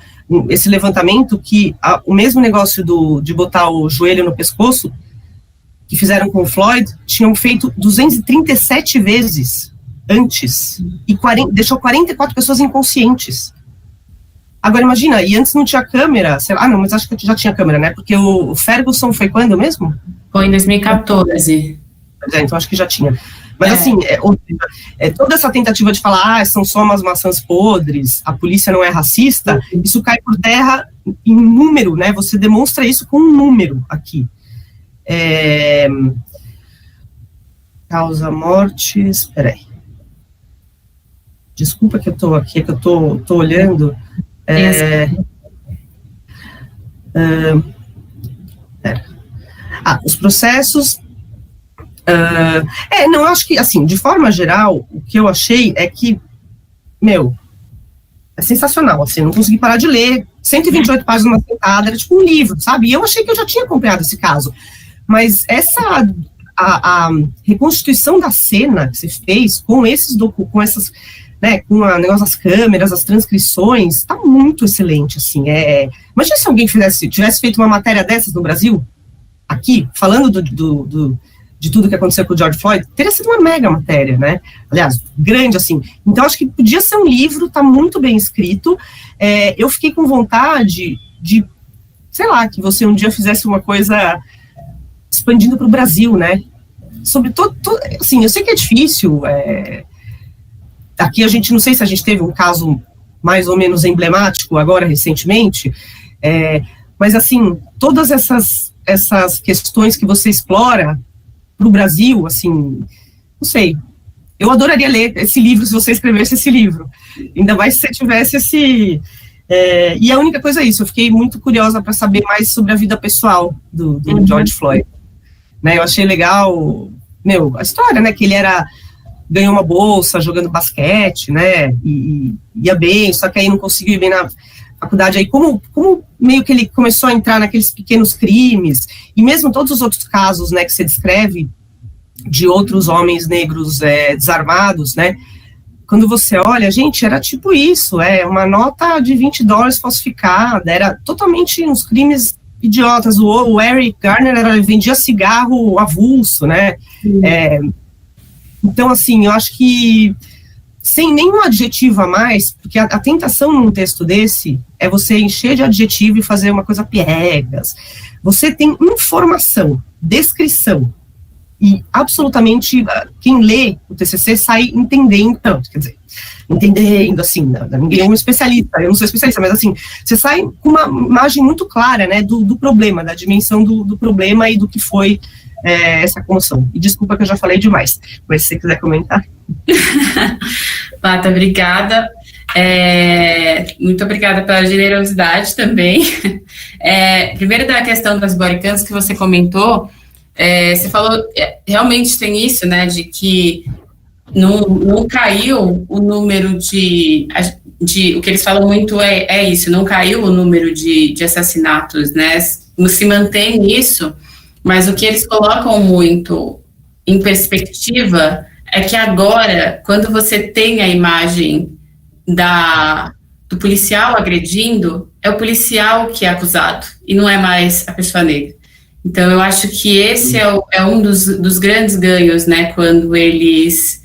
D: esse levantamento que o mesmo negócio de botar o joelho no pescoço, que fizeram com o Floyd, tinham feito 237 vezes antes, e deixou 44 pessoas inconscientes. Agora imagina, e antes não tinha câmera, sei lá, não, mas acho que já tinha câmera, né, porque o Ferguson foi quando mesmo?
A: Foi em 2014.
D: Então acho que já tinha. Mas assim, toda essa tentativa de falar, são só umas maçãs podres, a polícia não é racista, isso cai por terra em número, né, você demonstra isso com um número aqui. Causa mortes, peraí. Desculpa que eu tô aqui, que eu tô olhando. Os processos. Não, acho que, assim, de forma geral, o que eu achei é que, é sensacional, assim, não consegui parar de ler, 128 páginas numa sentada, era tipo um livro, sabe? E eu achei que eu já tinha acompanhado esse caso. Mas a reconstituição da cena que você fez com com essas, né, com o negócio das câmeras, as transcrições, está muito excelente, assim. Imagina se alguém tivesse feito uma matéria dessas no Brasil, aqui, falando de tudo que aconteceu com o George Floyd, teria sido uma mega matéria, né? Aliás, grande, assim. Então, acho que podia ser um livro, está muito bem escrito. Eu fiquei com vontade de, sei lá, que você um dia fizesse uma coisa expandindo para o Brasil, né? Sobre assim, eu sei que é difícil, aqui a gente, não sei se a gente teve um caso mais ou menos emblemático agora, recentemente, mas assim, todas essas questões que você explora para o Brasil, assim, não sei, eu adoraria ler esse livro, se você escrevesse esse livro, ainda mais se você tivesse esse... e a única coisa é isso, eu fiquei muito curiosa para saber mais sobre a vida pessoal do George Floyd, né, eu achei legal, a história, né, que ele ganhou uma bolsa jogando basquete, né, e ia bem, só que aí não conseguiu ir bem na faculdade, aí como meio que ele começou a entrar naqueles pequenos crimes, e mesmo todos os outros casos, né, que você descreve, de outros homens negros desarmados, né, quando você olha, gente, era tipo isso, uma nota de $20 falsificada, era totalmente uns crimes idiotas, o Eric Garner vendia cigarro avulso, né, então, assim, eu acho que sem nenhum adjetivo a mais, porque a tentação num texto desse é você encher de adjetivo e fazer uma coisa piegas. Você tem informação, descrição, e absolutamente quem lê o TCC sai entendendo, quer dizer, assim, ninguém é um especialista, eu não sou especialista, mas assim, você sai com uma imagem muito clara, né, do problema, da dimensão do problema e do que foi essa comoção. E desculpa que eu já falei demais, mas se você quiser comentar.
A: Pata, obrigada. Muito obrigada pela generosidade também. Primeiro da questão das bodycams que você comentou, você falou, realmente tem isso, né, de que não caiu o número de o que eles falam muito isso, não caiu o número de assassinatos, né, se mantém isso, mas o que eles colocam muito em perspectiva é que agora, quando você tem a imagem do policial agredindo, é o policial que é acusado, e não é mais a pessoa negra. Então, eu acho que esse é um dos grandes ganhos, né, quando eles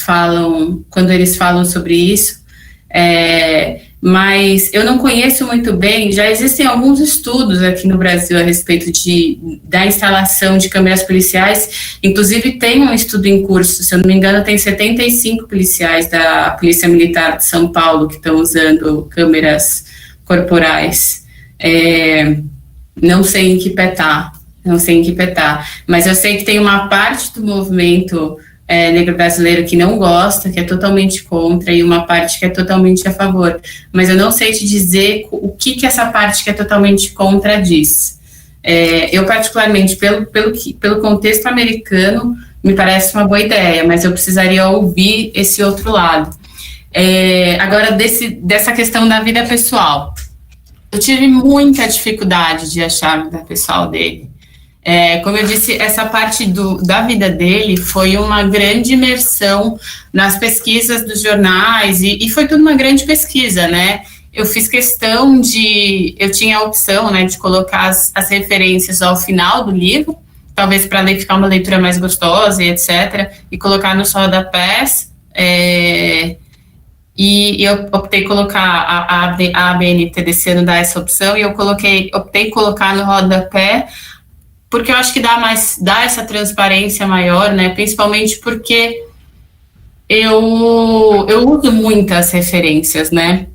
A: falam sobre isso, mas eu não conheço muito bem, já existem alguns estudos aqui no Brasil a respeito da instalação de câmeras policiais, inclusive tem um estudo em curso, se eu não me engano, tem 75 policiais da Polícia Militar de São Paulo que estão usando câmeras corporais. Não sei em que pé tá, mas eu sei que tem uma parte do movimento negro brasileiro que não gosta, que é totalmente contra, e uma parte que é totalmente a favor, mas eu não sei te dizer o que essa parte que é totalmente contra diz. Eu particularmente, pelo contexto americano, me parece uma boa ideia, mas eu precisaria ouvir esse outro lado. Agora, dessa questão da vida pessoal, eu tive muita dificuldade de achar a vida pessoal dele. Como eu disse, essa parte da vida dele foi uma grande imersão nas pesquisas dos jornais, e foi tudo uma grande pesquisa, né? Eu fiz questão eu tinha a opção, né, de colocar as referências ao final do livro, talvez para ficar uma leitura mais gostosa e etc., e colocar nos rodapés, e eu optei colocar a ABNT desse ano dá essa opção, e eu optei colocar no rodapé, porque eu acho que dá essa transparência maior, né, principalmente porque eu uso muitas referências, né,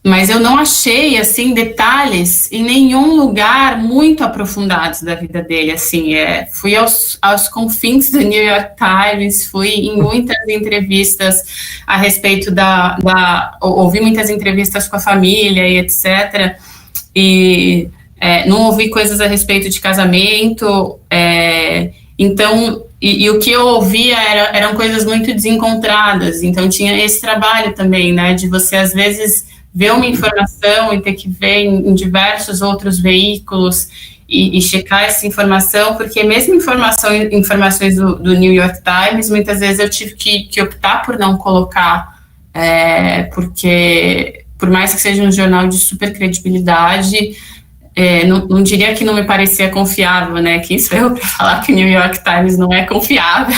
A: mas eu não achei, assim, detalhes em nenhum lugar muito aprofundados da vida dele, assim, fui aos confins do New York Times, fui em muitas entrevistas a respeito ouvi muitas entrevistas com a família e etc., e não ouvi coisas a respeito de casamento, então, e o que eu ouvia eram coisas muito desencontradas, então tinha esse trabalho também, né, de você, às vezes, ver uma informação e ter que ver em diversos outros veículos e checar essa informação, porque mesmo informações do New York Times, muitas vezes eu tive que optar por não colocar, porque, por mais que seja um jornal de super credibilidade, não diria que não me parecia confiável, né, que isso eu para falar que o New York Times não é confiável,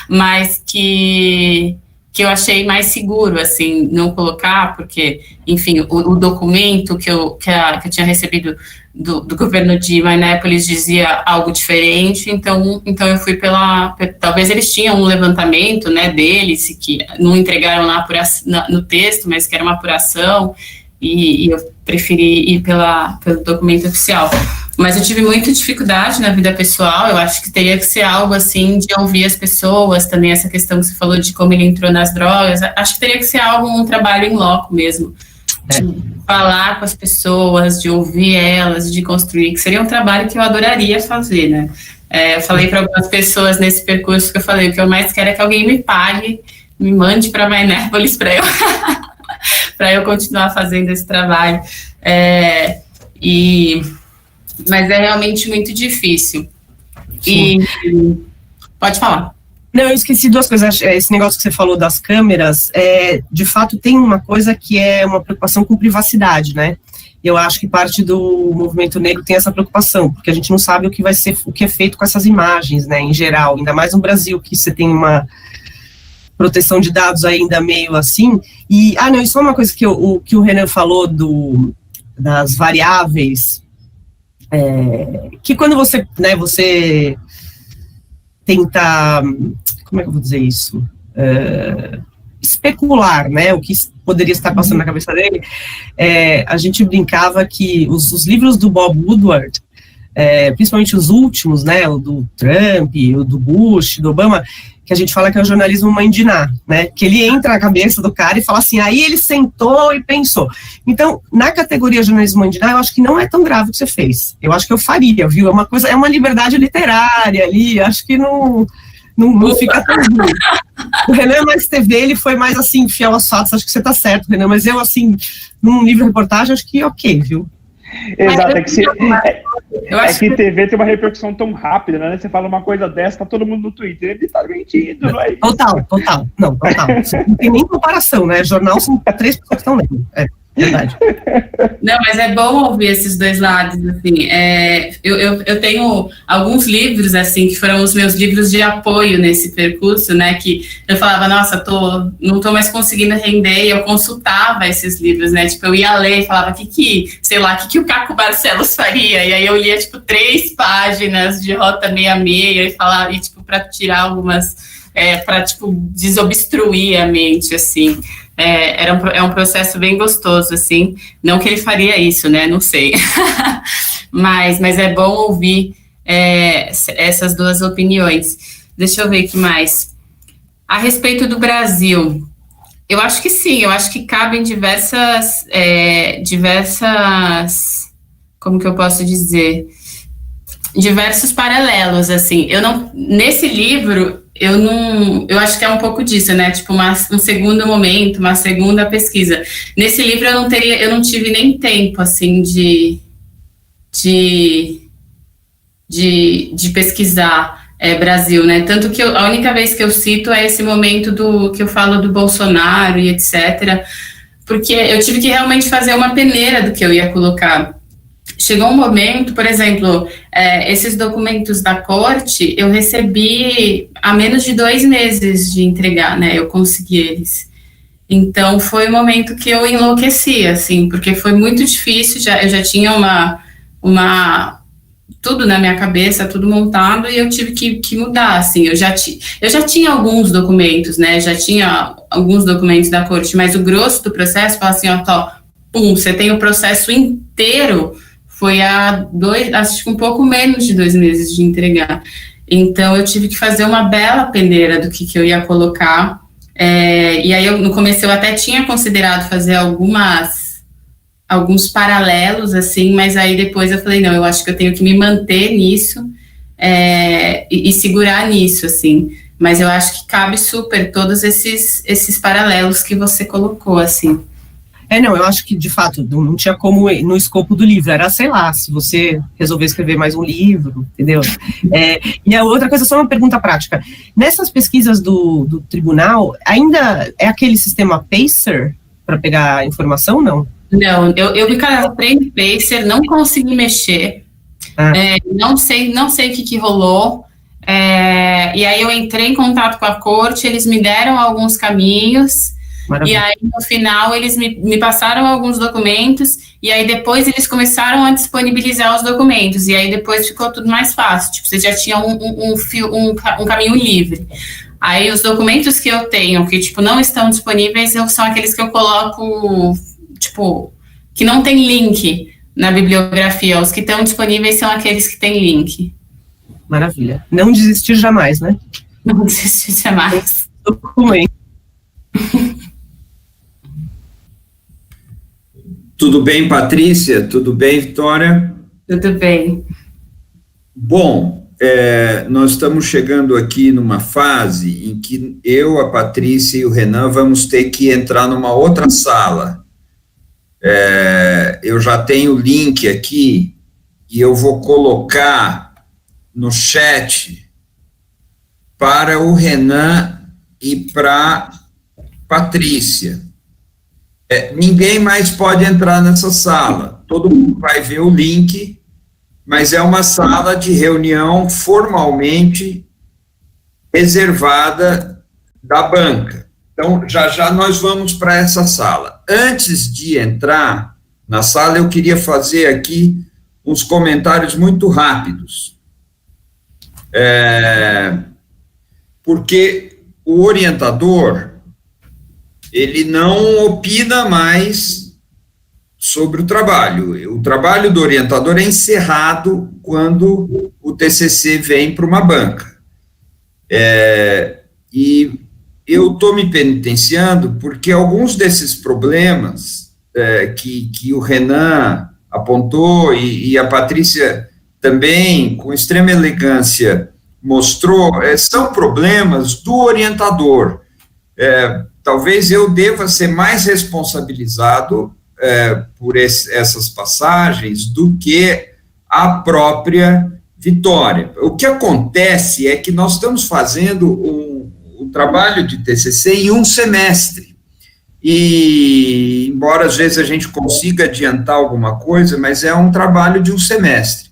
A: mas que eu achei mais seguro, assim, não colocar, porque, enfim, o documento que eu tinha recebido do governo de Minneapolis dizia algo diferente, então eu fui talvez eles tinham um levantamento, né, deles, que não entregaram lá no texto, mas que era uma apuração, e eu preferi ir pelo documento oficial. Mas eu tive muita dificuldade na vida pessoal, eu acho que teria que ser algo assim, de ouvir as pessoas, também essa questão que você falou de como ele entrou nas drogas, acho que teria que ser um trabalho em loco mesmo, de falar com as pessoas, de ouvir elas, de construir, que seria um trabalho que eu adoraria fazer, né? Eu falei para algumas pessoas nesse percurso que eu falei, o que eu mais quero é que alguém me pague, me mande para Minneapolis para eu... para eu continuar fazendo esse trabalho, mas é realmente muito difícil. Pode falar.
D: Não, eu esqueci duas coisas. Esse negócio que você falou das câmeras, de fato tem uma coisa que é uma preocupação com privacidade, né? Eu acho que parte do movimento negro tem essa preocupação, porque a gente não sabe o que é feito com essas imagens, né, em geral, ainda mais no Brasil, que você tem uma proteção de dados ainda meio assim, e só uma coisa que o Renan falou das variáveis, que quando você tenta, como é que eu vou dizer isso, especular, né, o que poderia estar passando na cabeça dele, a gente brincava que os livros do Bob Woodward, principalmente os últimos, né, o do Trump, o do Bush, do Obama, que a gente fala que é o jornalismo mãe de Ná, né, que ele entra na cabeça do cara e fala assim, aí ele sentou e pensou. Então, na categoria jornalismo mãe de Ná, eu acho que não é tão grave o que você fez. Eu acho que eu faria, viu? É uma liberdade literária ali, acho que não fica tão ruim. O Renan mais TV, ele foi mais assim, fiel aos fatos, acho que você tá certo, Renan, mas eu, assim, num livro-reportagem, acho que ok, viu?
C: Exato, que TV tem uma repercussão tão rápida, né? Você fala uma coisa dessa, tá todo mundo no Twitter, ele tá mentindo, não é isso?
D: Total. Não tem nem comparação, né? Jornal são 3 pessoas que estão lendo. Verdade.
A: Não, mas é bom ouvir esses dois lados, assim, eu tenho alguns livros, assim, que foram os meus livros de apoio nesse percurso, né, que eu falava, nossa, não tô mais conseguindo render, e eu consultava esses livros, né, tipo, eu ia ler e falava, o que o Caco Barcelos faria, e aí eu lia, tipo, 3 páginas de Rota 66, e falava, e, tipo, para tirar algumas, para, tipo, desobstruir a mente, assim. É um processo bem gostoso, assim, não que ele faria isso, né, não sei, mas é bom ouvir essas duas opiniões. Deixa eu ver o que mais. A respeito do Brasil, eu acho que sim, eu acho que cabem diversas, como que eu posso dizer, diversos paralelos, assim, nesse livro, eu acho que é um pouco disso, né, tipo, um segundo momento, uma segunda pesquisa. Nesse livro eu não tive nem tempo, assim, de de pesquisar Brasil, né? Tanto que a única vez que eu cito é esse momento que eu falo do Bolsonaro e etc., porque eu tive que realmente fazer uma peneira do que eu ia colocar. Chegou um momento, por exemplo, esses documentos da corte, eu recebi há menos de 2 meses de entregar, né? Eu consegui eles. Então, foi um momento que eu enlouqueci, assim, porque foi muito difícil, eu já tinha tudo na minha cabeça, tudo montado, e eu tive que mudar, assim, eu já tinha alguns documentos, né, já tinha alguns documentos da corte, mas o grosso do processo, fala assim, pum, você tem o processo inteiro, foi acho que um pouco menos de 2 meses de entregar. Então, eu tive que fazer uma bela peneira do que eu ia colocar, e aí, no começo, eu até tinha considerado fazer alguns paralelos, assim, mas aí depois eu falei, não, eu acho que eu tenho que me manter nisso e segurar nisso, assim, mas eu acho que cabe super todos esses paralelos que você colocou, assim.
D: Não, eu acho que, de fato, não tinha como no escopo do livro, era, sei lá, se você resolver escrever mais um livro, entendeu? E a outra coisa, só uma pergunta prática, nessas pesquisas do tribunal, ainda é aquele sistema PACER para pegar a informação, não?
A: Não, eu me cadastrei no PACER, não consegui mexer, não sei o que rolou, e aí eu entrei em contato com a corte, eles me deram alguns caminhos. Maravilha. E aí, no final, eles me passaram alguns documentos, e aí depois eles começaram a disponibilizar os documentos, e aí depois ficou tudo mais fácil, tipo, você já tinha um caminho livre. Aí os documentos que eu tenho, que, tipo, não estão disponíveis, são aqueles que eu coloco, tipo, que não tem link na bibliografia, os que estão disponíveis são aqueles que têm link.
D: Maravilha. Não desistir jamais, né?
A: Não desistir jamais.
D: Documento.
B: Tudo bem, Patrícia? Tudo bem, Vitória?
A: Tudo bem.
B: Bom, nós estamos chegando aqui numa fase em que eu, a Patrícia e o Renan vamos ter que entrar numa outra sala. Eu já tenho o link aqui e eu vou colocar no chat para o Renan e para Patrícia. Ninguém mais pode entrar nessa sala, todo mundo vai ver o link, mas é uma sala de reunião formalmente reservada da banca. Então, já nós vamos para essa sala. Antes de entrar na sala, eu queria fazer aqui uns comentários muito rápidos. Porque o orientador, ele não opina mais sobre o trabalho. O trabalho do orientador é encerrado quando o TCC vem para uma banca. E eu estou me penitenciando porque alguns desses problemas que o Renan apontou e a Patrícia também, com extrema elegância, mostrou, são problemas do orientador. Talvez eu deva ser mais responsabilizado por essas passagens do que a própria Vitória. O que acontece é que nós estamos fazendo um trabalho de TCC em um semestre, e embora às vezes a gente consiga adiantar alguma coisa, mas é um trabalho de um semestre.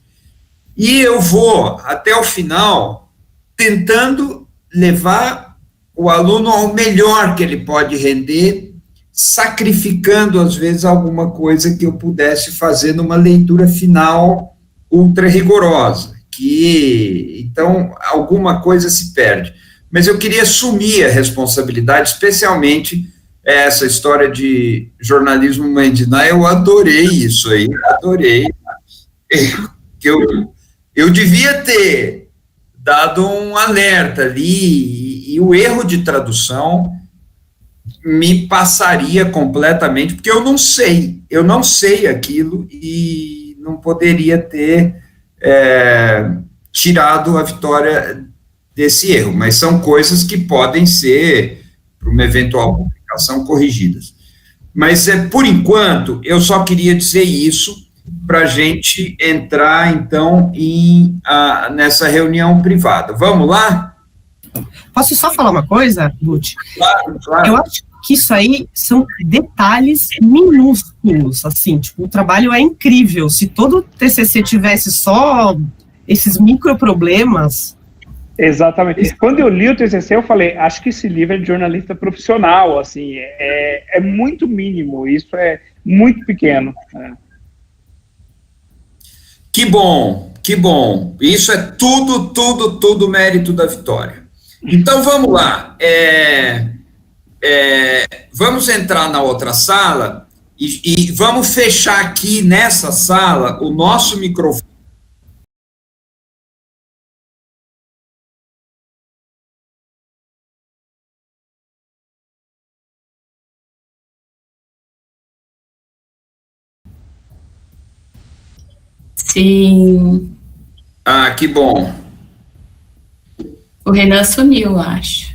B: E eu vou, até o final, tentando levar o aluno ao melhor que ele pode render, sacrificando, às vezes, alguma coisa que eu pudesse fazer numa leitura final ultra rigorosa, então, alguma coisa se perde. Mas eu queria assumir a responsabilidade, especialmente essa história de jornalismo mandinar, eu adorei isso aí, adorei. Eu devia ter dado um alerta ali, e o erro de tradução me passaria completamente, porque eu não sei aquilo, e não poderia ter tirado a Vitória desse erro, mas são coisas que podem ser, para uma eventual publicação, corrigidas. Mas, por enquanto, eu só queria dizer isso, para a gente entrar, então, nessa reunião privada. Vamos lá?
D: Posso só falar uma coisa, Butch?
B: Claro, claro.
D: Eu acho que isso aí são detalhes minúsculos, assim, tipo, o trabalho é incrível. Se todo TCC tivesse só esses microproblemas...
C: Exatamente. Quando eu li o TCC, eu falei, acho que esse livro é de jornalista profissional, assim, é muito mínimo, isso é muito pequeno.
B: Que bom, que bom. Isso é tudo mérito da Vitória. Então, vamos lá. Vamos entrar na outra sala e vamos fechar aqui nessa sala o nosso microfone.
A: Sim.
B: Ah, que bom.
A: O Renan sumiu, acho.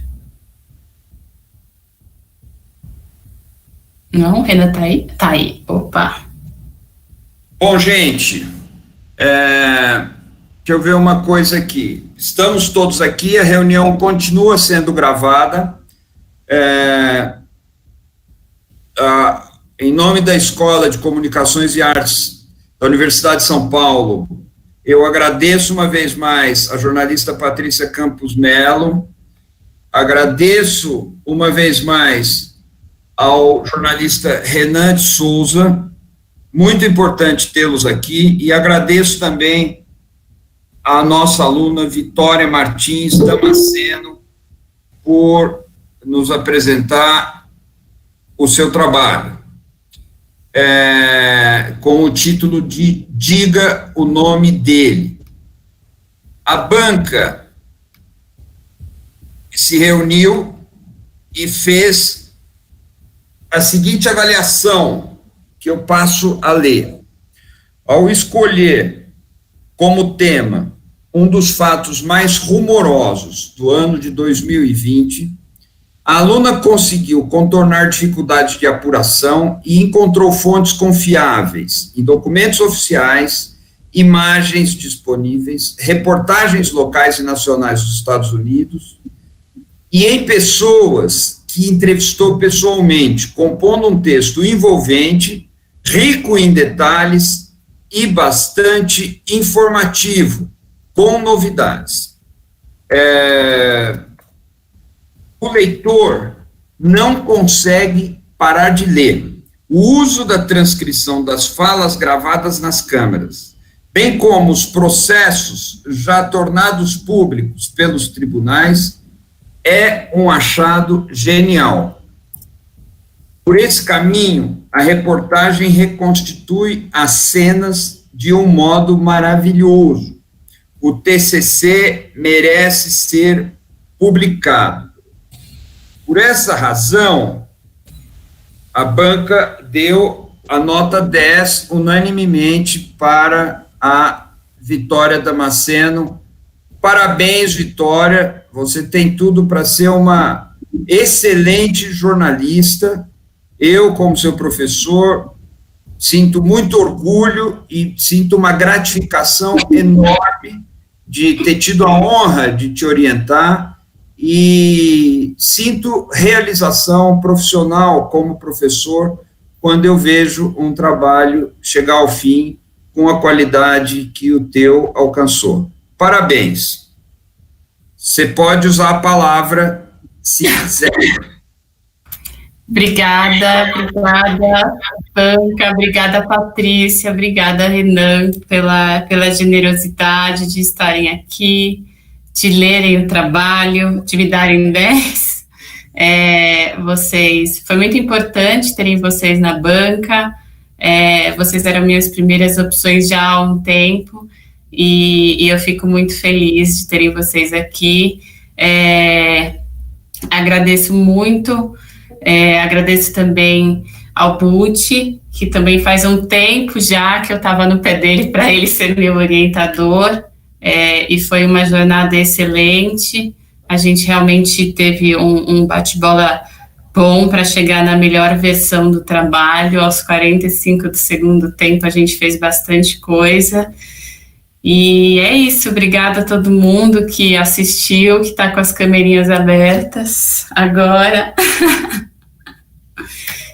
A: Não, o Renan tá aí? Tá aí, opa.
B: Bom, gente, deixa eu ver uma coisa aqui. Estamos todos aqui, a reunião continua sendo gravada. Em nome da Escola de Comunicações e Artes da Universidade de São Paulo, eu agradeço uma vez mais a jornalista Patrícia Campos Melo, agradeço uma vez mais ao jornalista Renan de Souza, muito importante tê-los aqui, e agradeço também à nossa aluna Vitória Martins Damasceno por nos apresentar o seu trabalho, com o título de Diga o Nome Dele. A banca se reuniu e fez a seguinte avaliação, que eu passo a ler. Ao escolher como tema um dos fatos mais rumorosos do ano de 2020, a aluna conseguiu contornar dificuldades de apuração e encontrou fontes confiáveis em documentos oficiais, imagens disponíveis, reportagens locais e nacionais dos Estados Unidos e em pessoas que entrevistou pessoalmente, compondo um texto envolvente, rico em detalhes e bastante informativo, com novidades. O leitor não consegue parar de ler. O uso da transcrição das falas gravadas nas câmeras, bem como os processos já tornados públicos pelos tribunais, é um achado genial. Por esse caminho, a reportagem reconstitui as cenas de um modo maravilhoso. O TCC merece ser publicado. Por essa razão, a banca deu a nota 10 unanimemente para a Vitória Damasceno. Parabéns, Vitória, você tem tudo para ser uma excelente jornalista. Eu, como seu professor, sinto muito orgulho e sinto uma gratificação enorme de ter tido a honra de te orientar, e sinto realização profissional como professor quando eu vejo um trabalho chegar ao fim com a qualidade que o teu alcançou. Parabéns. Você pode usar a palavra se quiser.
A: Obrigada, banca, obrigada, Patrícia, obrigada, Renan, pela generosidade de estarem aqui, de lerem o trabalho, de me darem 10. Foi muito importante terem vocês na banca, vocês eram minhas primeiras opções já há um tempo, e eu fico muito feliz de terem vocês aqui. Agradeço muito, agradeço também ao Butch, que também faz um tempo já que eu estava no pé dele para ele ser meu orientador, e foi uma jornada excelente. A gente realmente teve um bate-bola bom para chegar na melhor versão do trabalho. Aos 45 do segundo tempo, a gente fez bastante coisa. E é isso, obrigada a todo mundo que assistiu, que está com as câmerinhas abertas agora.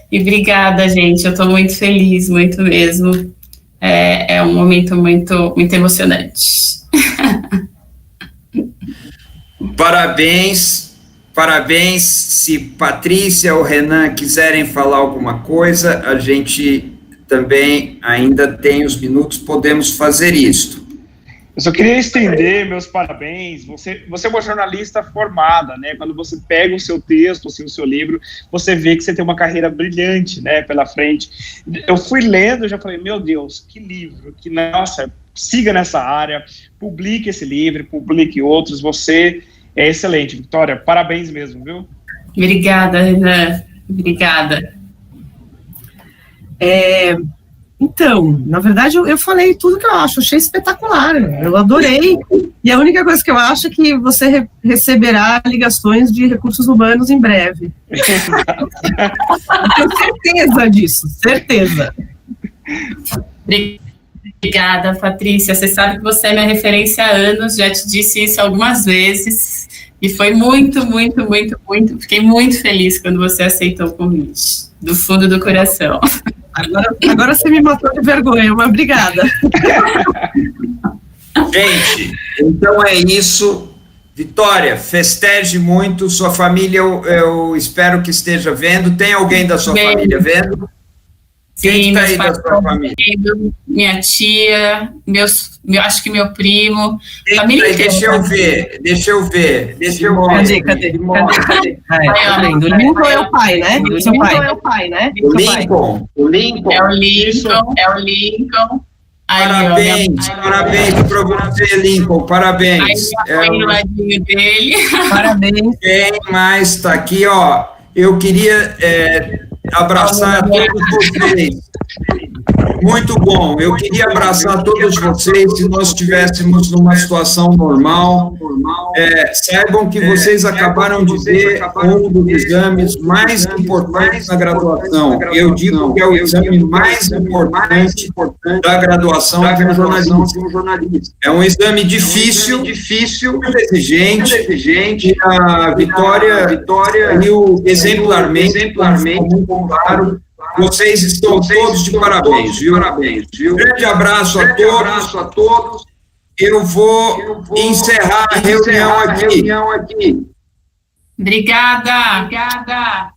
A: E obrigada, gente, eu estou muito feliz, muito mesmo. É um momento muito, muito emocionante.
B: Parabéns, parabéns. Se Patrícia ou Renan quiserem falar alguma coisa, a gente também ainda tem os minutos, podemos fazer isso.
C: Eu só queria estender meus parabéns. Você é uma jornalista formada, né? Quando você pega o seu texto, assim, o seu livro, você vê que você tem uma carreira brilhante, né, pela frente. Eu fui lendo e já falei, meu Deus, que livro, que, nossa, siga nessa área, publique esse livro, publique outros. Você é excelente, Vitória. Parabéns mesmo, viu?
A: Obrigada, Renan. Obrigada.
D: Então, na verdade, eu falei tudo que eu acho, achei espetacular, eu adorei, e a única coisa que eu acho é que você receberá ligações de recursos humanos em breve. Eu tenho certeza disso, certeza.
A: Obrigada, Patrícia, você sabe que você é minha referência há anos, já te disse isso algumas vezes, e foi muito, muito, muito, muito, fiquei muito feliz quando você aceitou o convite, do fundo do coração.
D: Agora você me matou de vergonha, mas obrigada.
B: Gente, então é isso. Vitória, festeje muito. Sua família, eu espero que esteja vendo. Tem alguém da sua família vendo? Quem está aí da sua família?
A: Minha tia, acho que meu primo.
B: Família aí, deixa eu ver.
D: Cadê? O Lincoln é o pai, né? O seu pai.
B: O Lincoln.
A: É o Lincoln.
B: Parabéns para você, Lincoln, parabéns.
A: Aí no ladinho dele.
D: Parabéns.
B: Quem mais está aqui, ó? Eu queria abraçar todos vocês. Muito bom. Eu queria abraçar todos vocês se nós estivéssemos numa situação normal. Saibam que vocês acabaram de ver um dos exames mais importantes da graduação. Eu digo que é o exame mais importante da graduação de um jornalista. É um exame difícil, muito exigente. E a Vitória saiu exemplarmente, muito claro. Vocês estão todos de parabéns, viu? Grande abraço a todos. Eu vou encerrar a reunião aqui.
A: Obrigada.